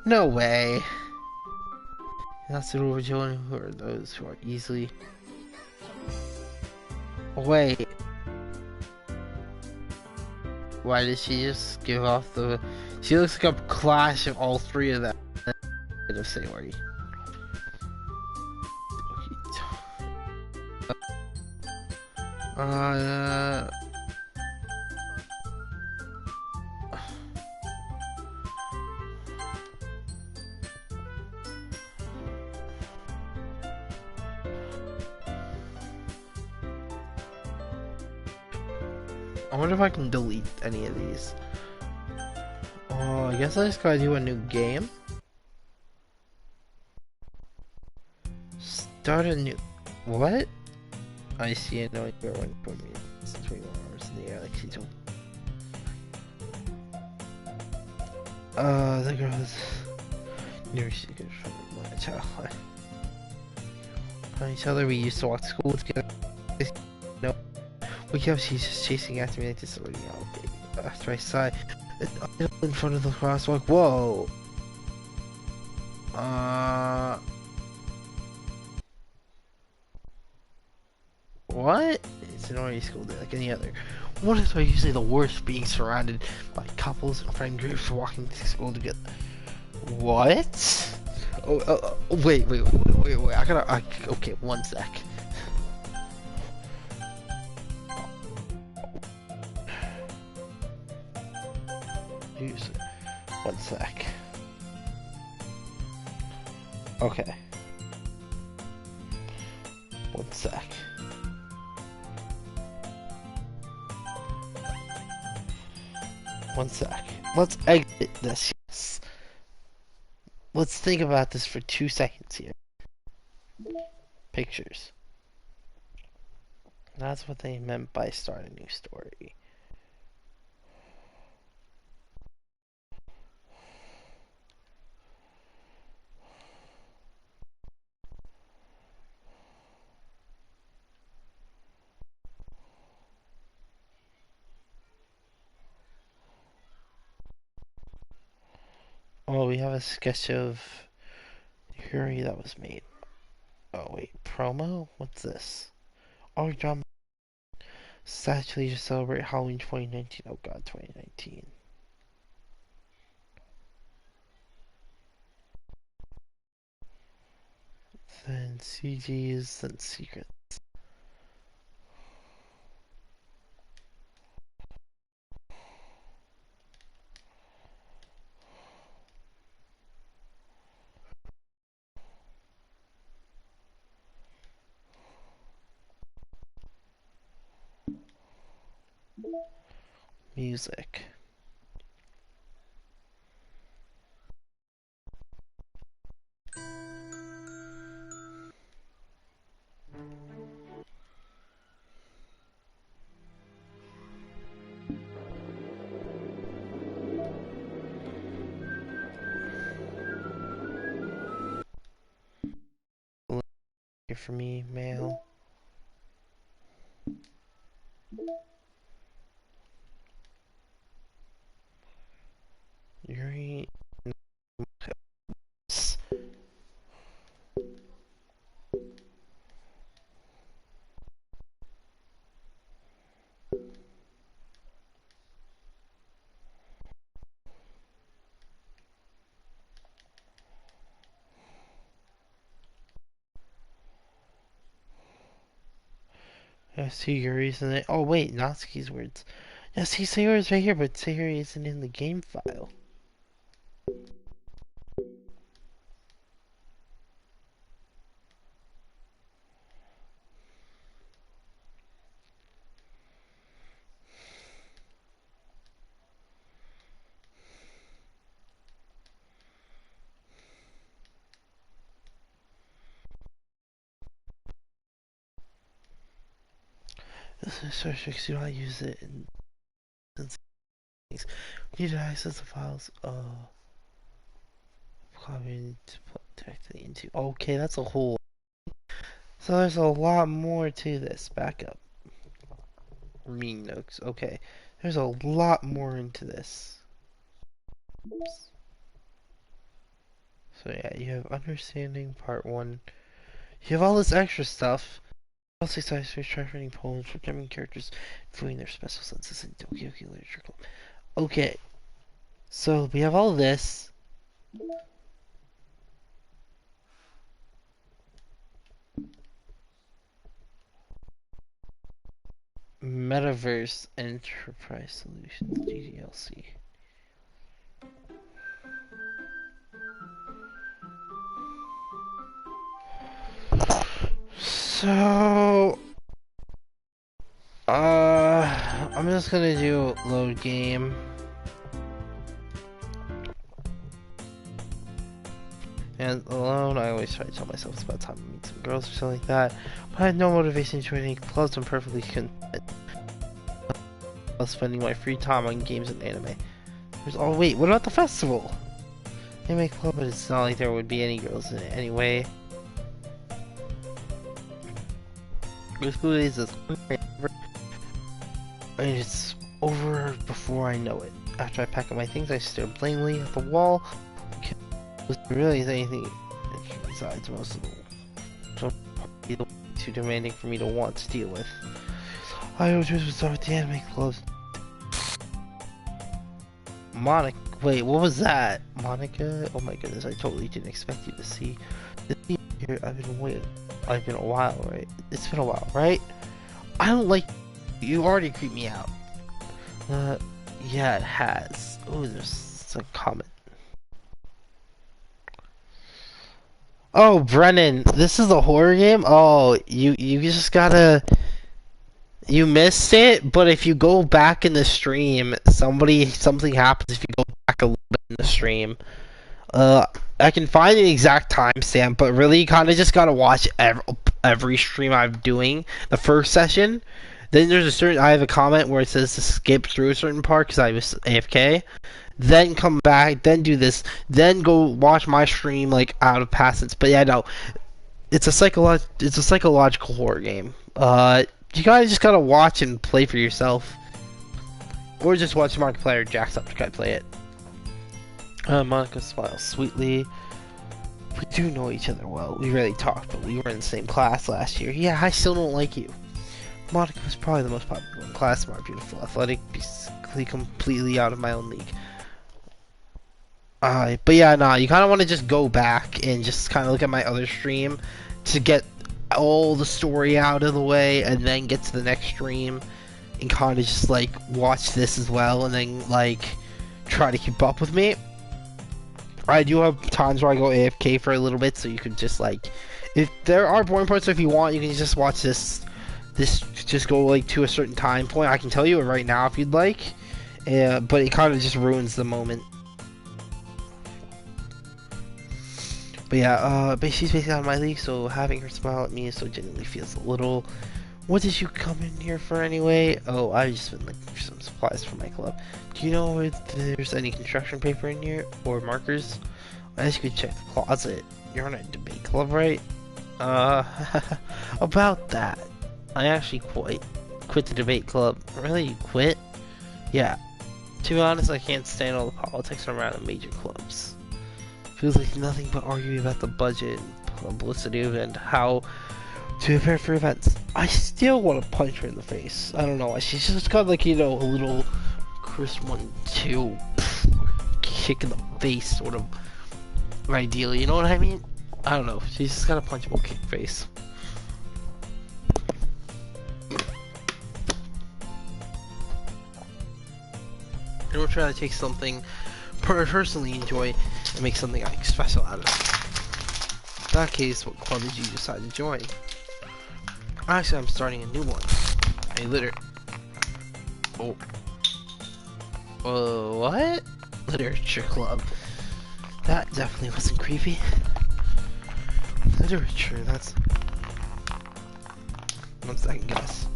A: No way. That's the rule children who are those who are easily. Wait. Why did she just give off the? She looks like a clash of all three of them. Of Sayori. I wonder if I can delete any of these. Oh, I guess I just gotta do a new game. Start a new. What? I see it. No, you're one for me. It's 21 hours in the air, like she told. The girls. Near secret from my childhood. On each other, we used to walk to school together. No. Wake up, she's just chasing after me like this already out. After I saw it in front of the crosswalk. Whoa. What? It's an ordinary school day like any other. What is usually the worst, being surrounded by couples and friend groups walking to school together? What? Wait. Okay, one sec. One sec. Okay. One sec. One sec. Let's exit this. Yes. Let's think about this for 2 seconds here. Pictures. That's what they meant by start a new story. Oh, we have a sketch of Yuri that was made. Oh wait, promo? What's this? Oh, drama. Actually, to celebrate Halloween 2019. Oh god, 2019. then CGs, then secrets. Music. Here for me, mail. Yuri. Yeah, Sayuri isn't it? Oh wait, Natsuki's words. Yeah, see, Sayuri's right here, but Sayuri isn't in the game file. This is so fixed. Do I use it in things? Need to access the files. Copy to put directly into. Okay, that's a whole. So there's a lot more to this. Back up. Reading notes. Okay, there's a lot more into this. Oops. So yeah, you have understanding part 1. You have all this extra stuff. Also excited to try writing poems for German characters, viewing their special senses in Doki literature club. Okay, so we have all this. Metaverse Enterprise Solutions, GDLC. So, I'm just gonna do load game. And alone, I always try to tell myself it's about time to meet some girls or something like that. But I had no motivation to join any clubs. I'm perfectly content spending my free time on games and anime. Oh wait, what about the festival? Anime club, but it's not like there would be any girls in it anyway. School days is and it's over before I know it. After I pack up my things, I stare blankly at the wall. Really is anything besides most of them. Too demanding for me to want to deal with. I always would start with the anime clubs. Monica, wait, what was that? Monica? Oh my goodness, I totally didn't expect you to see. Here, I've been waiting. I've been a while, right? It's been a while, right? I don't like you. Already creeped me out. Yeah, it has. Oh, there's a comment. Oh, Brennan, this is a horror game? Oh, you just gotta... You missed it, but if you go back in the stream, something happens if you go back a little bit in the stream. I can find the exact timestamp, but really you kind of just gotta watch every stream I'm doing. The first session, then I have a comment where it says to skip through a certain part because I was AFK. Then come back, then do this, then go watch my stream like out of passage. But yeah, no, it's a psychological horror game. You guys just gotta watch and play for yourself, or just watch Markiplier Jack's up to try to play it. Monica smiles sweetly. We do know each other well. We rarely talked, but we were in the same class last year. Yeah, I still don't like you. Monica was probably the most popular in class, smart, beautiful, athletic, basically completely out of my own league. But yeah, nah, you kind of want to just go back and just kind of look at my other stream, to get all the story out of the way and then get to the next stream and kind of just like watch this as well and then like try to keep up with me. I do have times where I go AFK for a little bit, so you can just like, if there are boring parts, if you want, you can just watch this just go like to a certain time point. I can tell you it right now if you'd like, but it kind of just ruins the moment. But yeah, but she's basically out of my league, so having her smile at me so genuinely feels a little. What did you come in here for anyway? Oh, I've just been looking for some supplies for my club. Do you know if there's any construction paper in here or markers? I guess you could check the closet. You're on a debate club, right? About that. I actually quit the debate club. Really, you quit? Yeah. To be honest, I can't stand all the politics around the major clubs. Feels like nothing but arguing about the budget and publicity and how to prepare for events. I still want to punch her in the face. I don't know why. She's just got like, you know, a little Chris 1-2 kick in the face sort of ideally, you know what I mean? I don't know. She's just got a punchable kick face. And we're trying to take something personally enjoy and make something like special out of it. In that case, what club did you decide to join? Actually, I'm starting a new one. A what? Literature club. That definitely wasn't creepy. Literature, that's... One second, guys.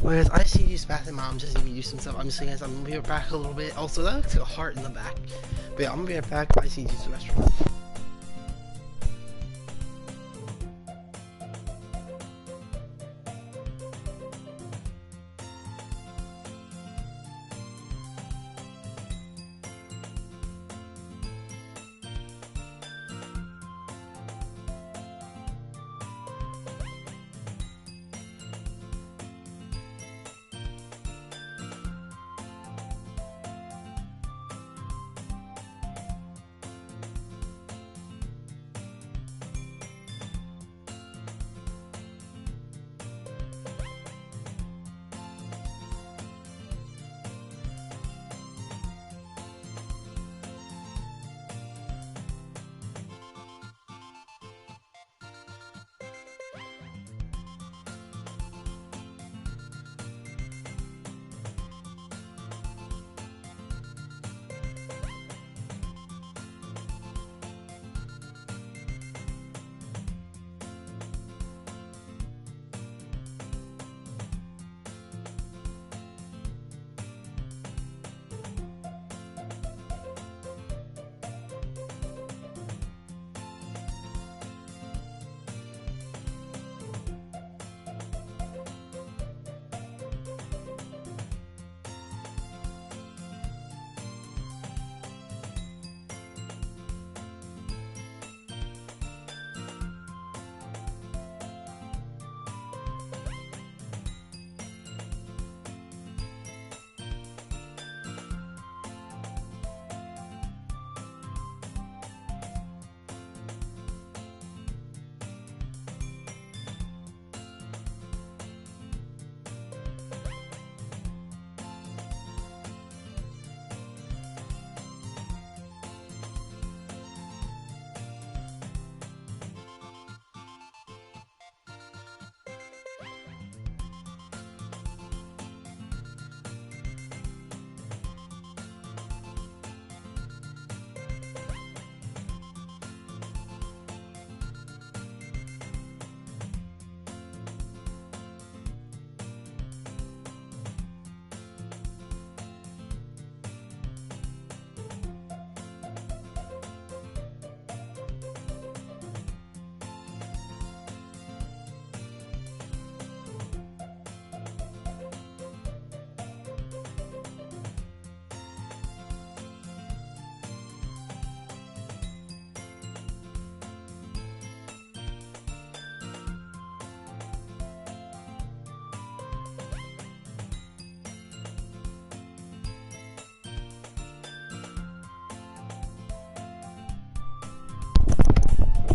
A: Whereas I see you bathroom, mom just need me to do some stuff. I'm just saying, guys, I'm gonna be right back a little bit. Also, that looks like a heart in the back. But yeah, I'm gonna be right back. I see you use the restroom.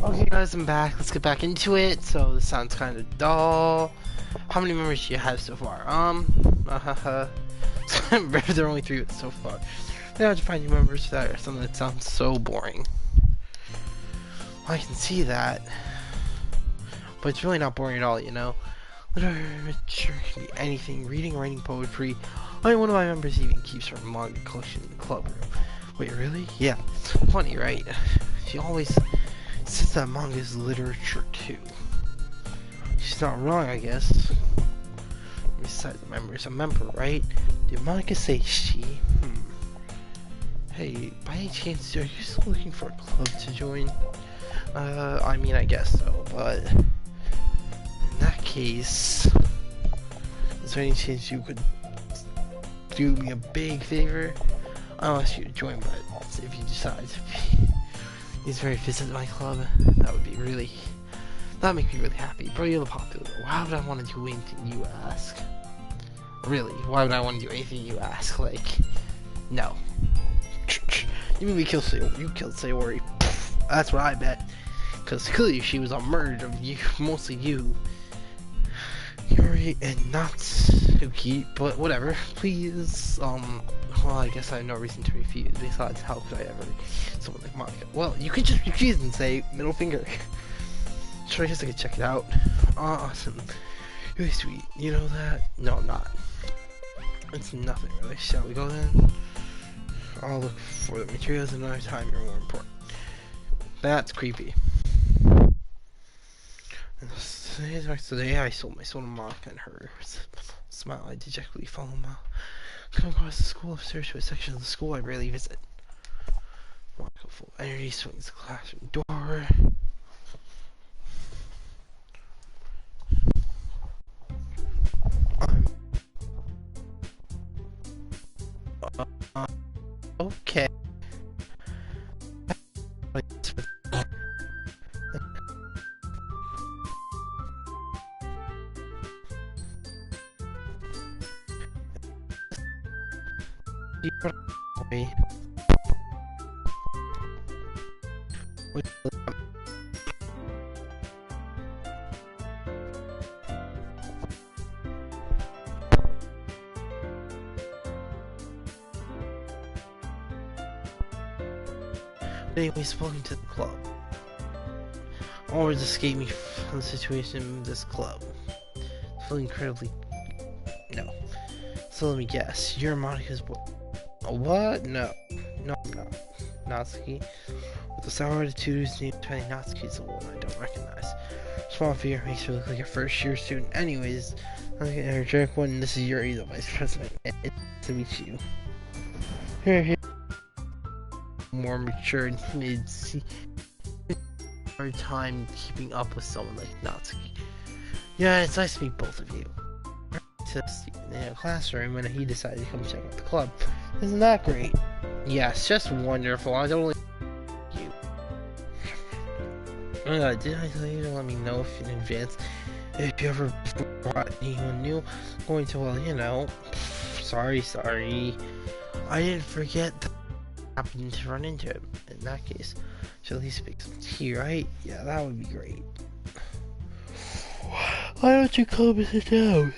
A: Okay guys, I'm back. Let's get back into it. So this sounds kind of dull. How many members do you have so far? There are only 3 so far. Then I have to find new members for that or something that sounds so boring. Well, I can see that. But it's really not boring at all, you know? Literature can be anything. Reading, writing, poetry. Only one of my members even keeps her manga collection in the club room. Wait, really? Yeah. Funny, right? She always says that manga is literature too. She's not wrong, I guess. Besides, the member is a member, right? Did Monica say she? Hey, by any chance, are you still looking for a club to join? I mean, I guess so, but in that case, is there any chance you could do me a big favor? I don't ask you to join, but if you decide to visit my club, that would be really, that'd make me really happy. Bro, you're the popular. Why would I want to do anything you ask? Really, why would I want to do anything you ask? Like, no. You made me kill Sayori. You killed Sayori. That's what I bet. Because clearly she was a murder of you, mostly you. Yuri and Natsuki, but whatever. Please, well, I guess I have no reason to refuse. Besides, how could I ever someone like Monica? Well, you could just refuse and say middle finger. Sure, I guess I could check it out. Awesome. Really sweet. You know that? No, I'm not. It's nothing really. Shall we go then? I'll look for the materials another time. You're more important. That's creepy. Today I sold my soul to Monica and her smile. I dejectedly follow Ma. Come across the school upstairs to a section of the school I rarely visit. Monica, full of energy, swings the classroom door. Okay. Anyways, welcome to the club. All words escape me from the situation in this club. I feel incredibly... No. So let me guess. You're Monica's boy. What? No. No, I'm not. Natsuki. With a sour attitude, his name Tiny Natsuki is the one I don't recognize. Small figure makes her look like a first-year student. Anyways, I'm getting her jerk one. This is Yuri, the vice president. It's nice to meet you. Here. More mature and timid, hard time keeping up with someone like Natsuki. Yeah, it's nice to meet both of you. In a classroom when he decided to come check out the club. Isn't that great? Yes, just wonderful. I don't you. Did I tell you to let me know if in advance if you ever brought anyone new? Going to, well, you know. Sorry. I didn't forget that happened to run into him. In that case, should at least speak some tea, right? Yeah, that would be great. Why don't you come and sit down?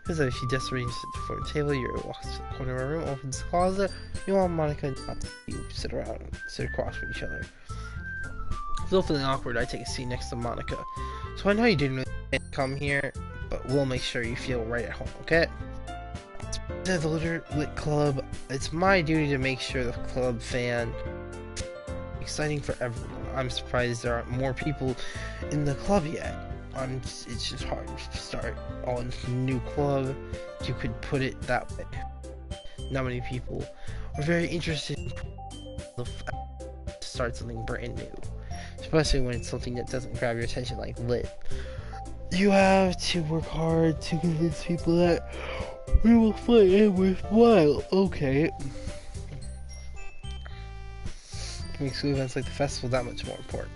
A: Because if she just arranges it before the table, Yuri walks to the corner of her room, opens the closet. You want Monica and not you sit across from each other. Still feeling awkward, I take a seat next to Monica. So I know you didn't really come here, but we'll make sure you feel right at home, okay? To the Lit Club, it's my duty to make sure the club fan exciting for everyone. I'm surprised there aren't more people in the club yet. It's just hard to start on a new club. You could put it that way. Not many people are very interested in to start something brand new, especially when it's something that doesn't grab your attention like Lit. You have to work hard to convince people that we will find it worthwhile. Okay. Makes school events like the festival that much more important.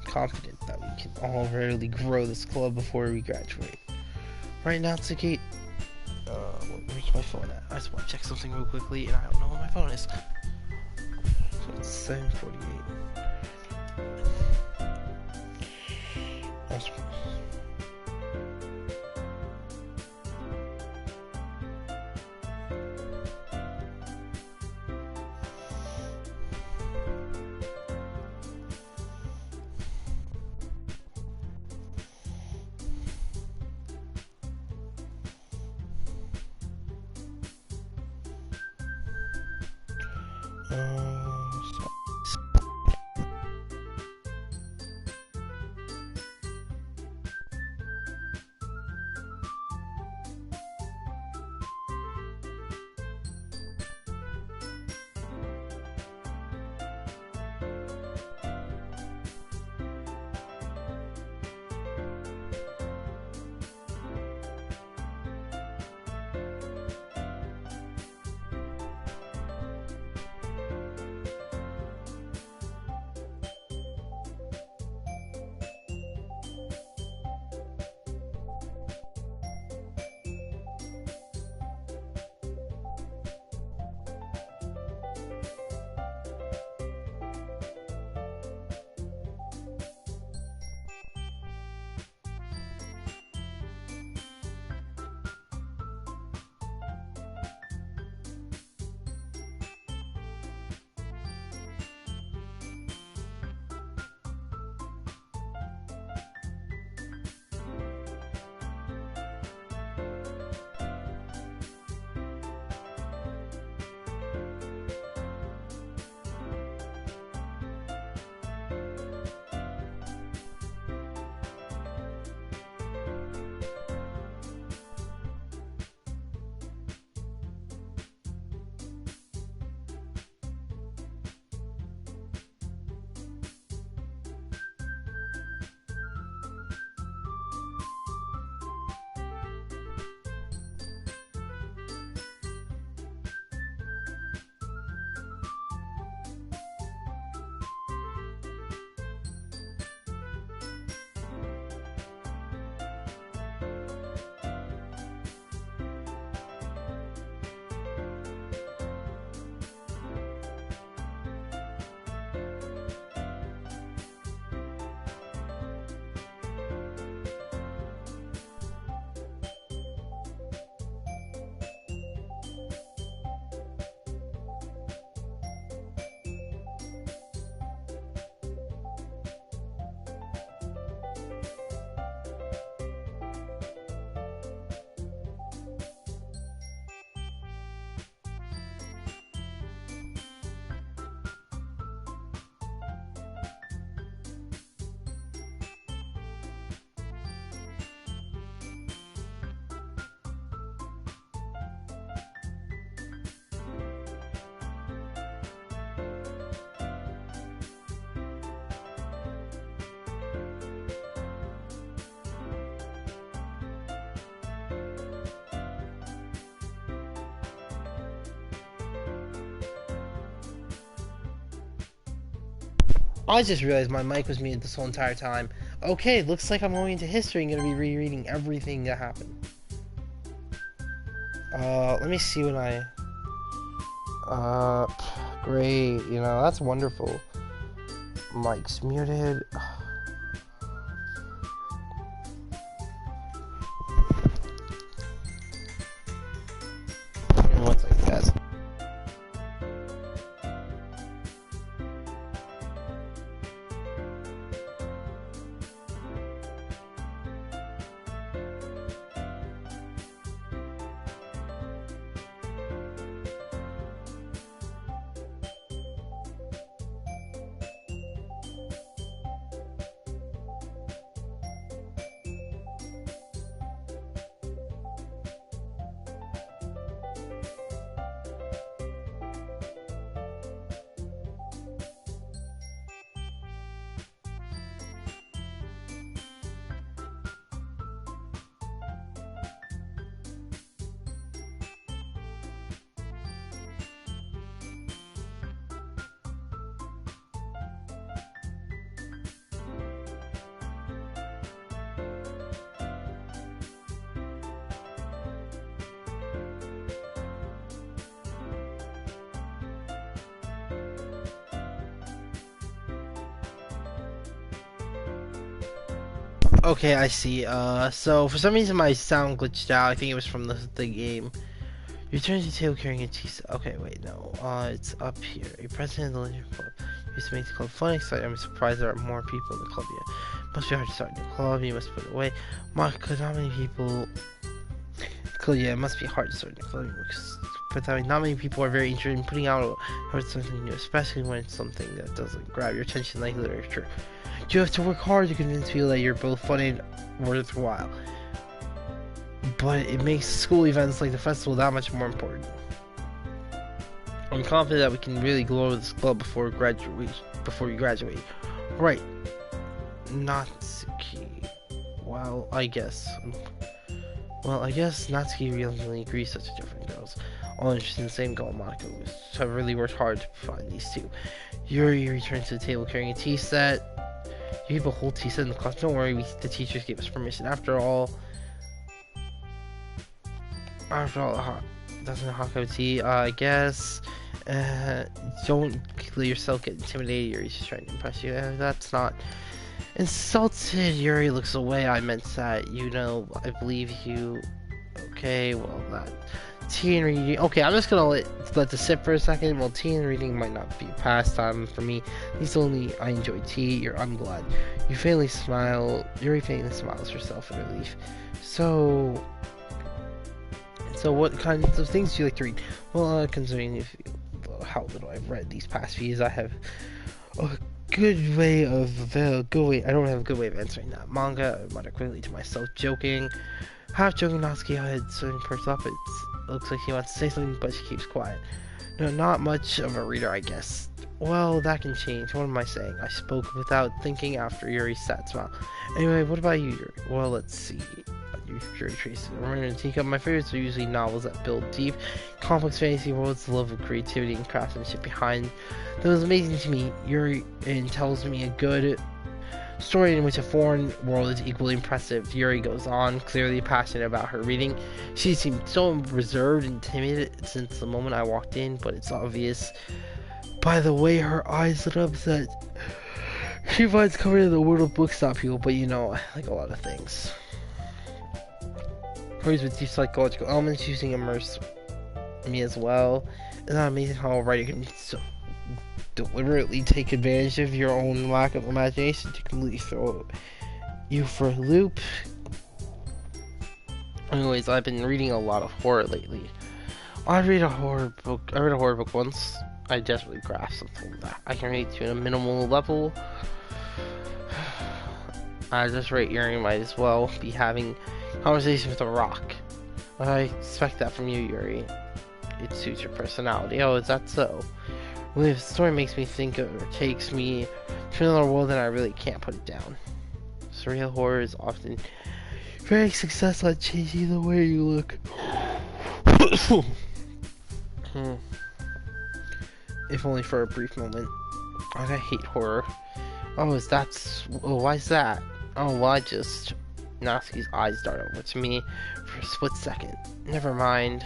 A: Confident that we can all really grow this club before we graduate. Right now, Natsuki? Where's my phone at? I just want to check something real quickly, and I don't know where my phone is. So 7:48. That's I just realized my mic was muted this whole entire time. Okay, looks like I'm going into history and gonna be rereading everything that happened. Let me see when great, you know, that's wonderful. Mic's muted. One second, guys. Okay, I see. So for some reason my sound glitched out. I think it was from the game. You turn to the table carrying a tea set. Okay, wait, no. It's up here. A president of the Leisure Club. Used to make the club fun, exciting. I'm surprised there are more people in the club yet. Must be hard to start a new club. You must put it away. Mark, cause not many people. Cool, yeah, it must be hard to start a new club. But not many people are very interested in putting out something new, especially when it's something that doesn't grab your attention like literature. You have to work hard to convince people that you're both funny and worthwhile. But it makes school events like the festival that much more important. I'm confident that we can really grow this club before you graduate. Right. Natsuki. Well, I guess Natsuki really agrees such different girls. All interested in the same goal, Monica. So I've really worked hard to find these two. Yuri returns to the table carrying a tea set. You have a whole tea set in the class. Don't worry, the teachers gave us permission. After all, that's a hot cup of tea. I guess. Don't let yourself get intimidated. Yuri's just trying to impress you. That's not insulted. Yuri looks away. I meant that. I believe you. Okay, well, that tea and reading. Okay, I'm just gonna let this sit for a second. Well, tea and reading might not be a pastime for me. I enjoy tea. I'm glad. You faintly smile. Yuri faintly smiles herself in relief. So what kinds of things do you like to read? Well, considering how little I've read these past few years, I have a good way. I don't have a good way of answering that. Manga, I mutter quickly to myself, joking. Half joking, Natsuki had suddenly perked up. It looks like she wants to say something, but she keeps quiet. No, not much of a reader, I guess. Well, that can change. What am I saying? I spoke without thinking after Yuri's sad smile. Anyway, what about you, Yuri? Well, let's see. Yuri traces the Roman and Teacup. My favorites are usually novels that build deep, complex fantasy worlds, the love of creativity and craftsmanship behind. That was amazing to me. Yuri tells me a good story in which a foreign world is equally impressive. Yuri goes on, clearly passionate about her reading. She seemed so reserved and timid since the moment I walked in, but it's obvious by the way her eyes lit up that she finds comfort in the world of books, not people, but I like a lot of things. Stories with deep psychological elements using immerse me as well. Isn't that amazing how a writer can so deliberately take advantage of your own lack of imagination to completely throw you for a loop? Anyways, I've been reading a lot of horror lately. I read a horror book once. I desperately grasped something that I can read to a minimal level. At this rate, Yuri might as well be having conversation with a rock. I expect that from you, Yuri. It suits your personality. Oh, is that so? Well, if the story makes me think of or takes me to another world, then I really can't put it down. Surreal horror is often very successful at changing the way you look. If only for a brief moment. I hate horror. Oh, why is that? Oh, well, Natsuki's eyes dart over to me for a split second. Never mind.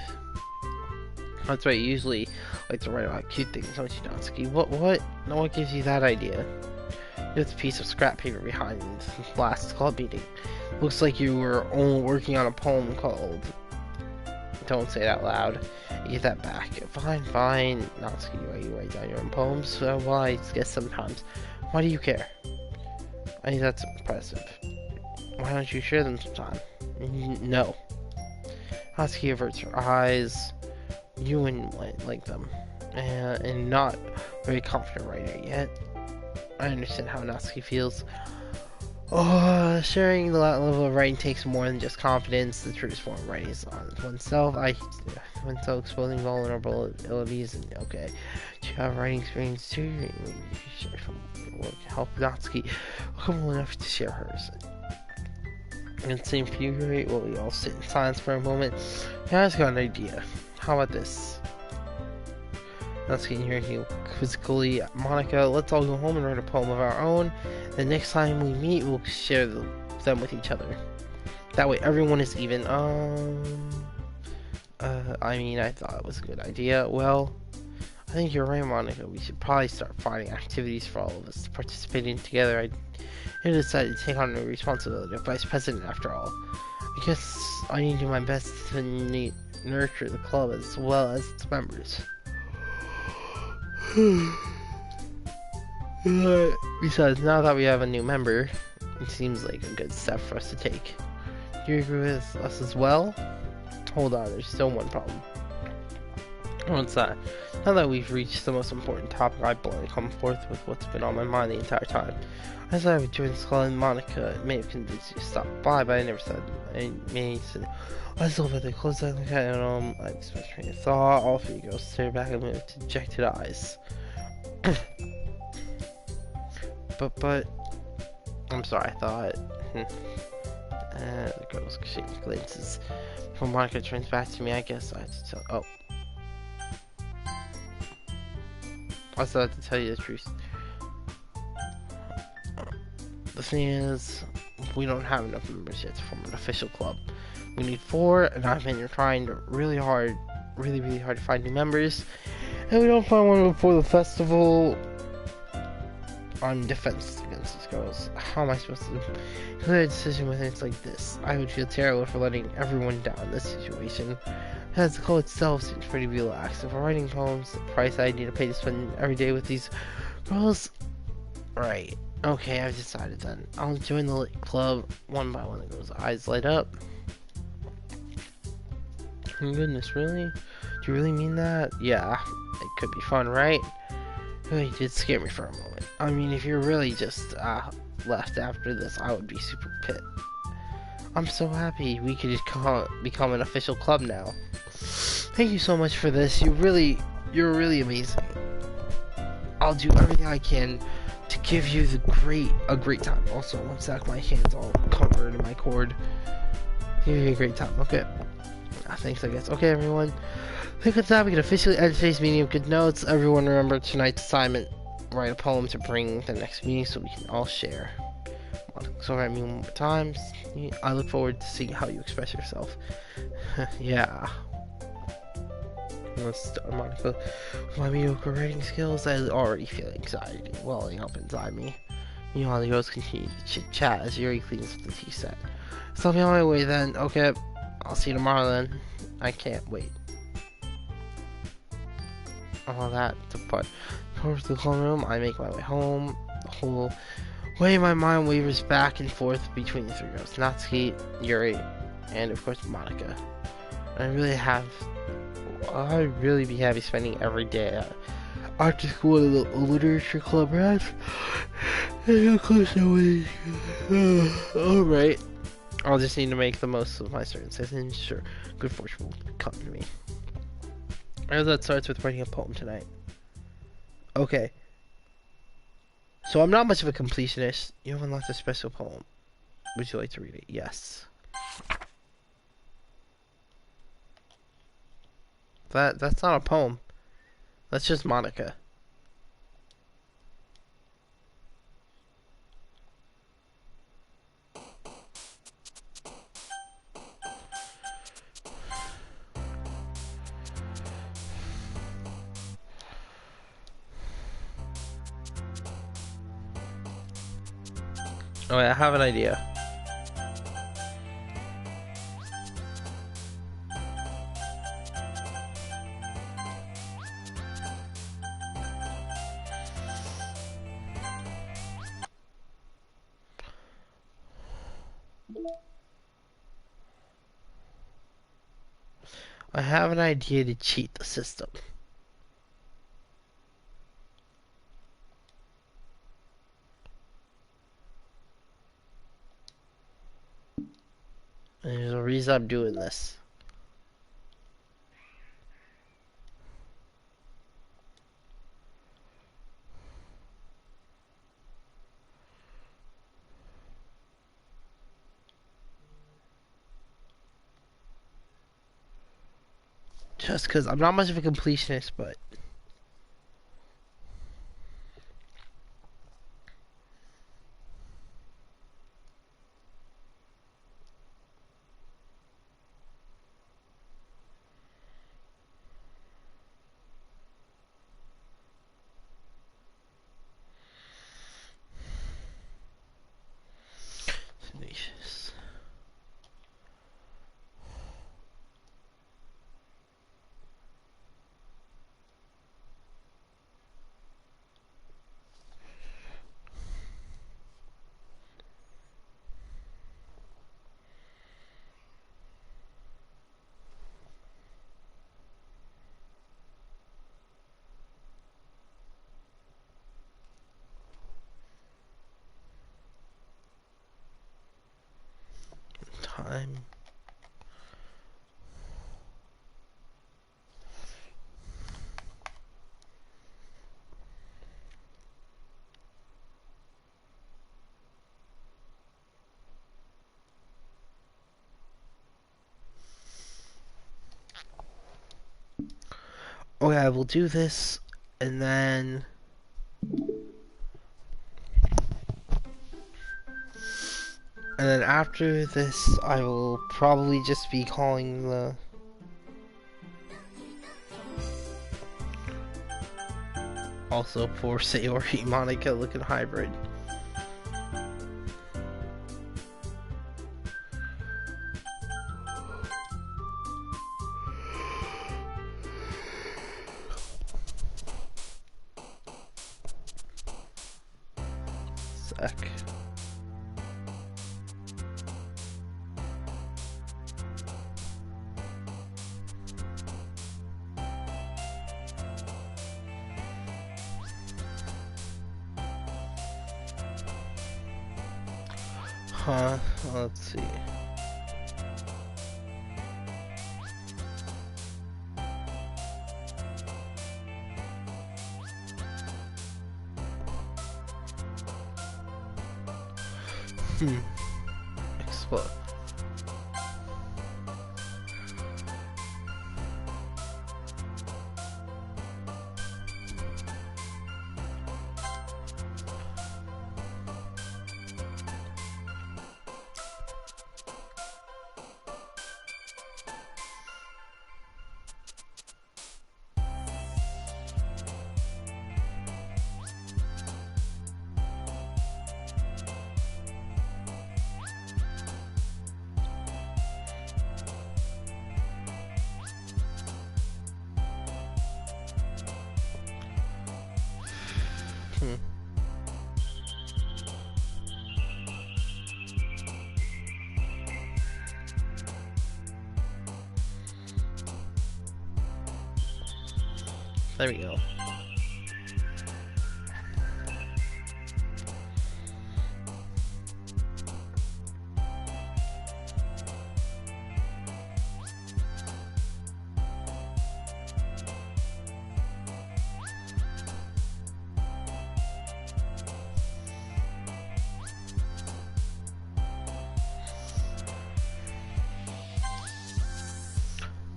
A: That's right, you usually like to write about cute things, don't you, Natsuki? What? No, what gives you that idea? There's a piece of scrap paper behind the last club meeting. Looks like you were only working on a poem called... Don't say it out loud. You get that back. Fine. Natsuki, you write down your own poems? Well, I guess sometimes. Why do you care? I think that's impressive. Why don't you share them sometime? No. Natsuki averts her eyes. You wouldn't like them. And not very confident writer yet. I understand how Natsuki feels. Oh, sharing the level of writing takes more than just confidence. The truest form of writing is on oneself. When so exposing vulnerabilities, and okay. Do you have writing experience too? You should share some work. Help Natsuki come enough to share hers. And same for you, right? Well, we all sit in silence for a moment. Yeah, I just got an idea. How about this? Natsuki and Yuri quizzically, Monica, let's all go home and write a poem of our own. The next time we meet, we'll share them with each other. That way, everyone is even. I thought it was a good idea. Well, I think you're right, Monica. We should probably start finding activities for all of us to participate in together. I decided to take on the responsibility of vice president after all. I guess I need to do my best to nurture the club as well as its members. Besides, now that we have a new member, it seems like a good step for us to take. Do you agree with us as well? Hold on, there's still one problem. What's that? Now that we've reached the most important topic, I bluntly come forth with what's been on my mind the entire time. I said I would join this club, and Monica may have convinced you to stop by, but I never said. I may said, I still bet they closed that look at I expressed train of thought. All three girls stared back at me with dejected eyes. but, I'm sorry, I thought. The girls exchanged glances. Before Monica turns back to me, I guess I have to tell. Oh. I still have to tell you the truth. The thing is, we don't have enough members yet to form an official club. We need 4, and I've been trying really hard to find new members. And we don't find one before the festival. I'm defenseless against these girls. How am I supposed to make a decision when it's like this? I would feel terrible for letting everyone down in this situation. As the code itself seems pretty relaxed. If we're writing poems, the price I need to pay to spend every day with these girls. Right. Okay, I've decided then. I'll join the lit club one by one. The girls' eyes light up. Oh goodness, really? Do you really mean that? Yeah, it could be fun, right? It really did scare me for a moment. I mean, if you're really just left after this, I would be super pissed. I'm so happy we could become an official club now. Thank you so much for this. You're really amazing. I'll do everything I can to give you a great time. Also, one sec, my hand's all covered in my cord. Give you a great time. Okay. Thanks, I guess. Okay, everyone. I think with that, we can officially end today's meeting with good notes. Everyone remember tonight's assignment. Write a poem to bring the next meeting so we can all share. So write me one more time. I look forward to seeing how you express yourself. Yeah. Let's start, Monica. With my mediocre writing skills, I already feel anxiety welling up inside me. Meanwhile, the girls continue to chit-chat as Yuri cleans up the tea set. So I'll be on my way then. Okay, I'll see you tomorrow then. I can't wait. All that to put towards the homeroom, I make my way home. The whole way my mind wavers back and forth between the 3 girls. Natsuki, Yuri, and of course Monica. I'd really be happy spending every day after school in the literature club, right? Alright. I'll just need to make the most of my circumstances and sure, good fortune will come to me. As that starts with writing a poem tonight. Okay. So I'm not much of a completionist. You have unlocked a special poem. Would you like to read it? Yes. That's not a poem. That's just Monica. Oh, I have an idea. I have an idea to cheat the system. And there's a reason I'm doing this. Just because I'm not much of a completionist, but time. Okay, I will do this, and then after this, I will probably just be calling the also poor Sayori Monica looking hybrid. Sec. Huh, let's see. Explode. There we go.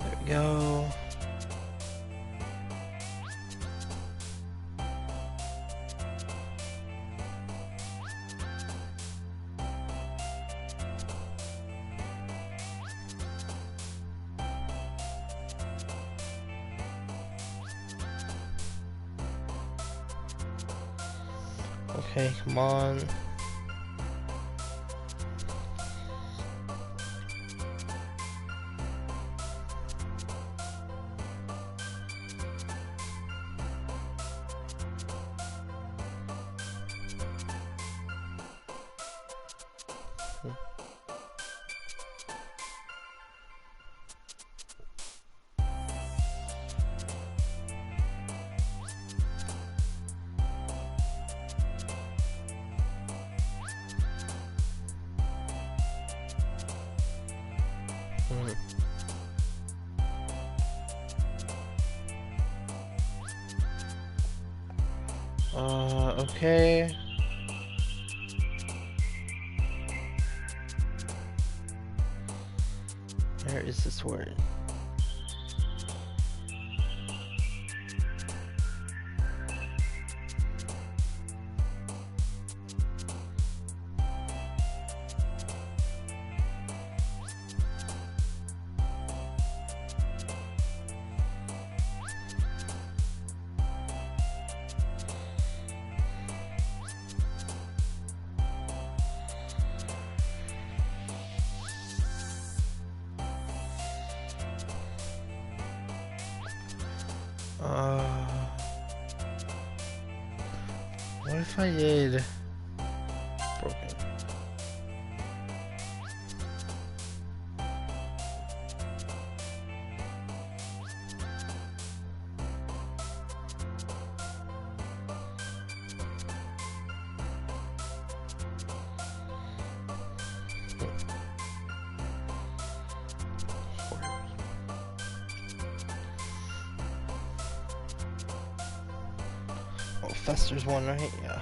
A: There we go. Okay, come on. Okay. Where is this word? What if I did broken? Fester's one, right? Yeah.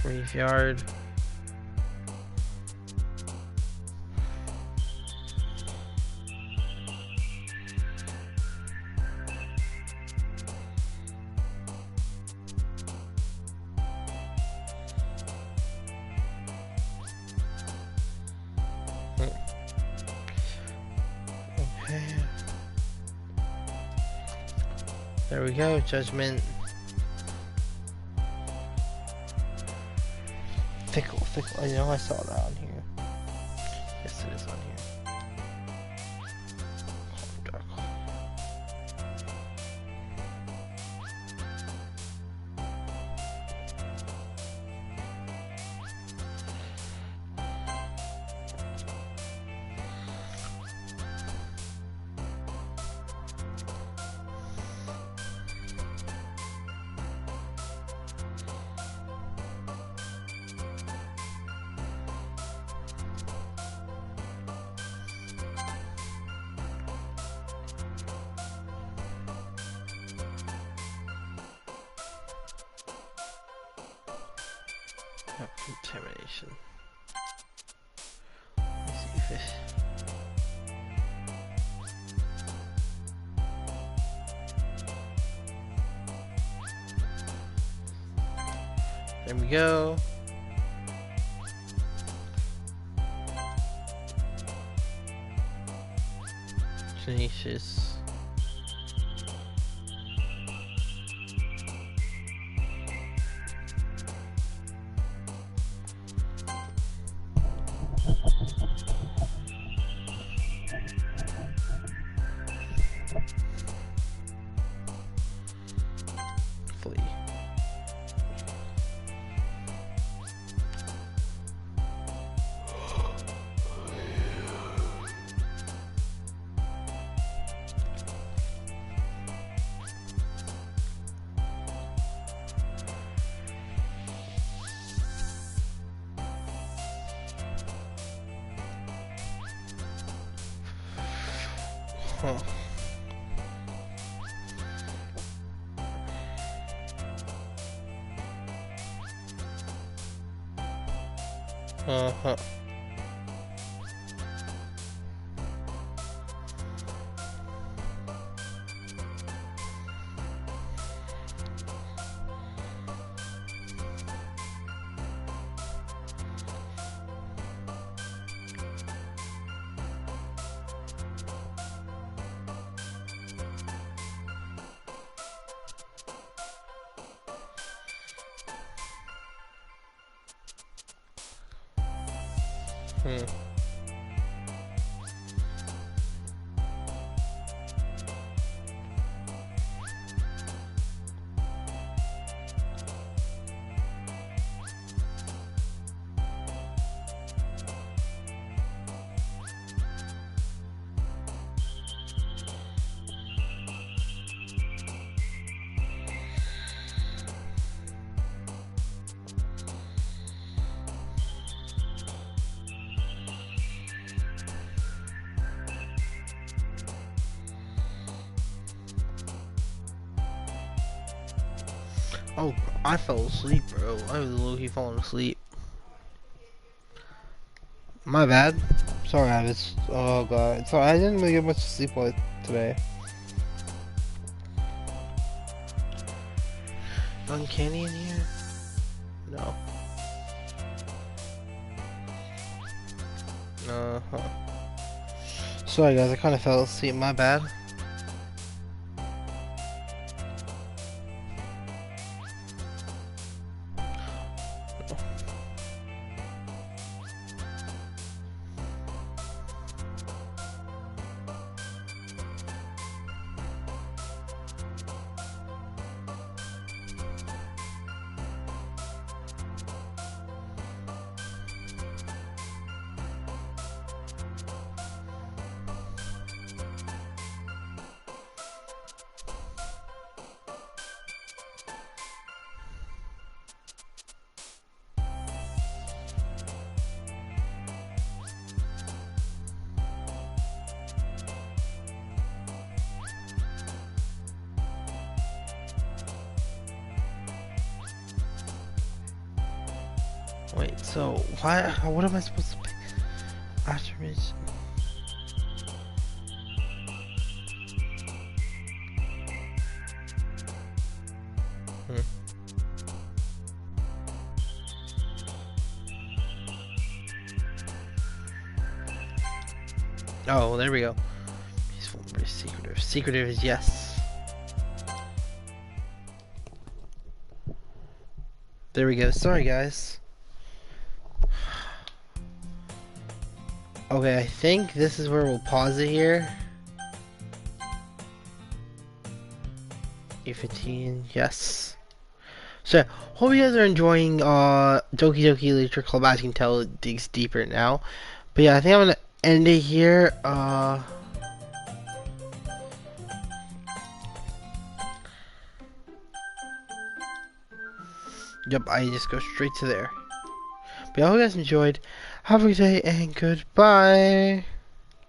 A: Graveyard. Okay. There we go, Judgment. Fickle. I know I saw that on here. Yes, it is on here. Dark. Contamination. Let's see if it... There we go. Tenacious. Huh. Uh-huh. Oh, I fell asleep, bro. I was low-key falling asleep. My bad. Sorry, I was. Oh god. Sorry, I didn't really get much sleep today. Uncanny in here? No. Uh-huh. Sorry guys, I kind of fell asleep. My bad. Wait, so what am I supposed to pick? Affirmation. Hmm. Oh, there we go. Peaceful, very secretive. Secretive is yes. There we go. Sorry, guys. Okay, I think this is where we'll pause it here. E15, yes. So, hope you guys are enjoying Doki Doki Literature Club. As you can tell, it digs deeper now. But yeah, I think I'm gonna end it here. Yep, I just go straight to there. But yeah, I hope you guys enjoyed. Have a good day and goodbye.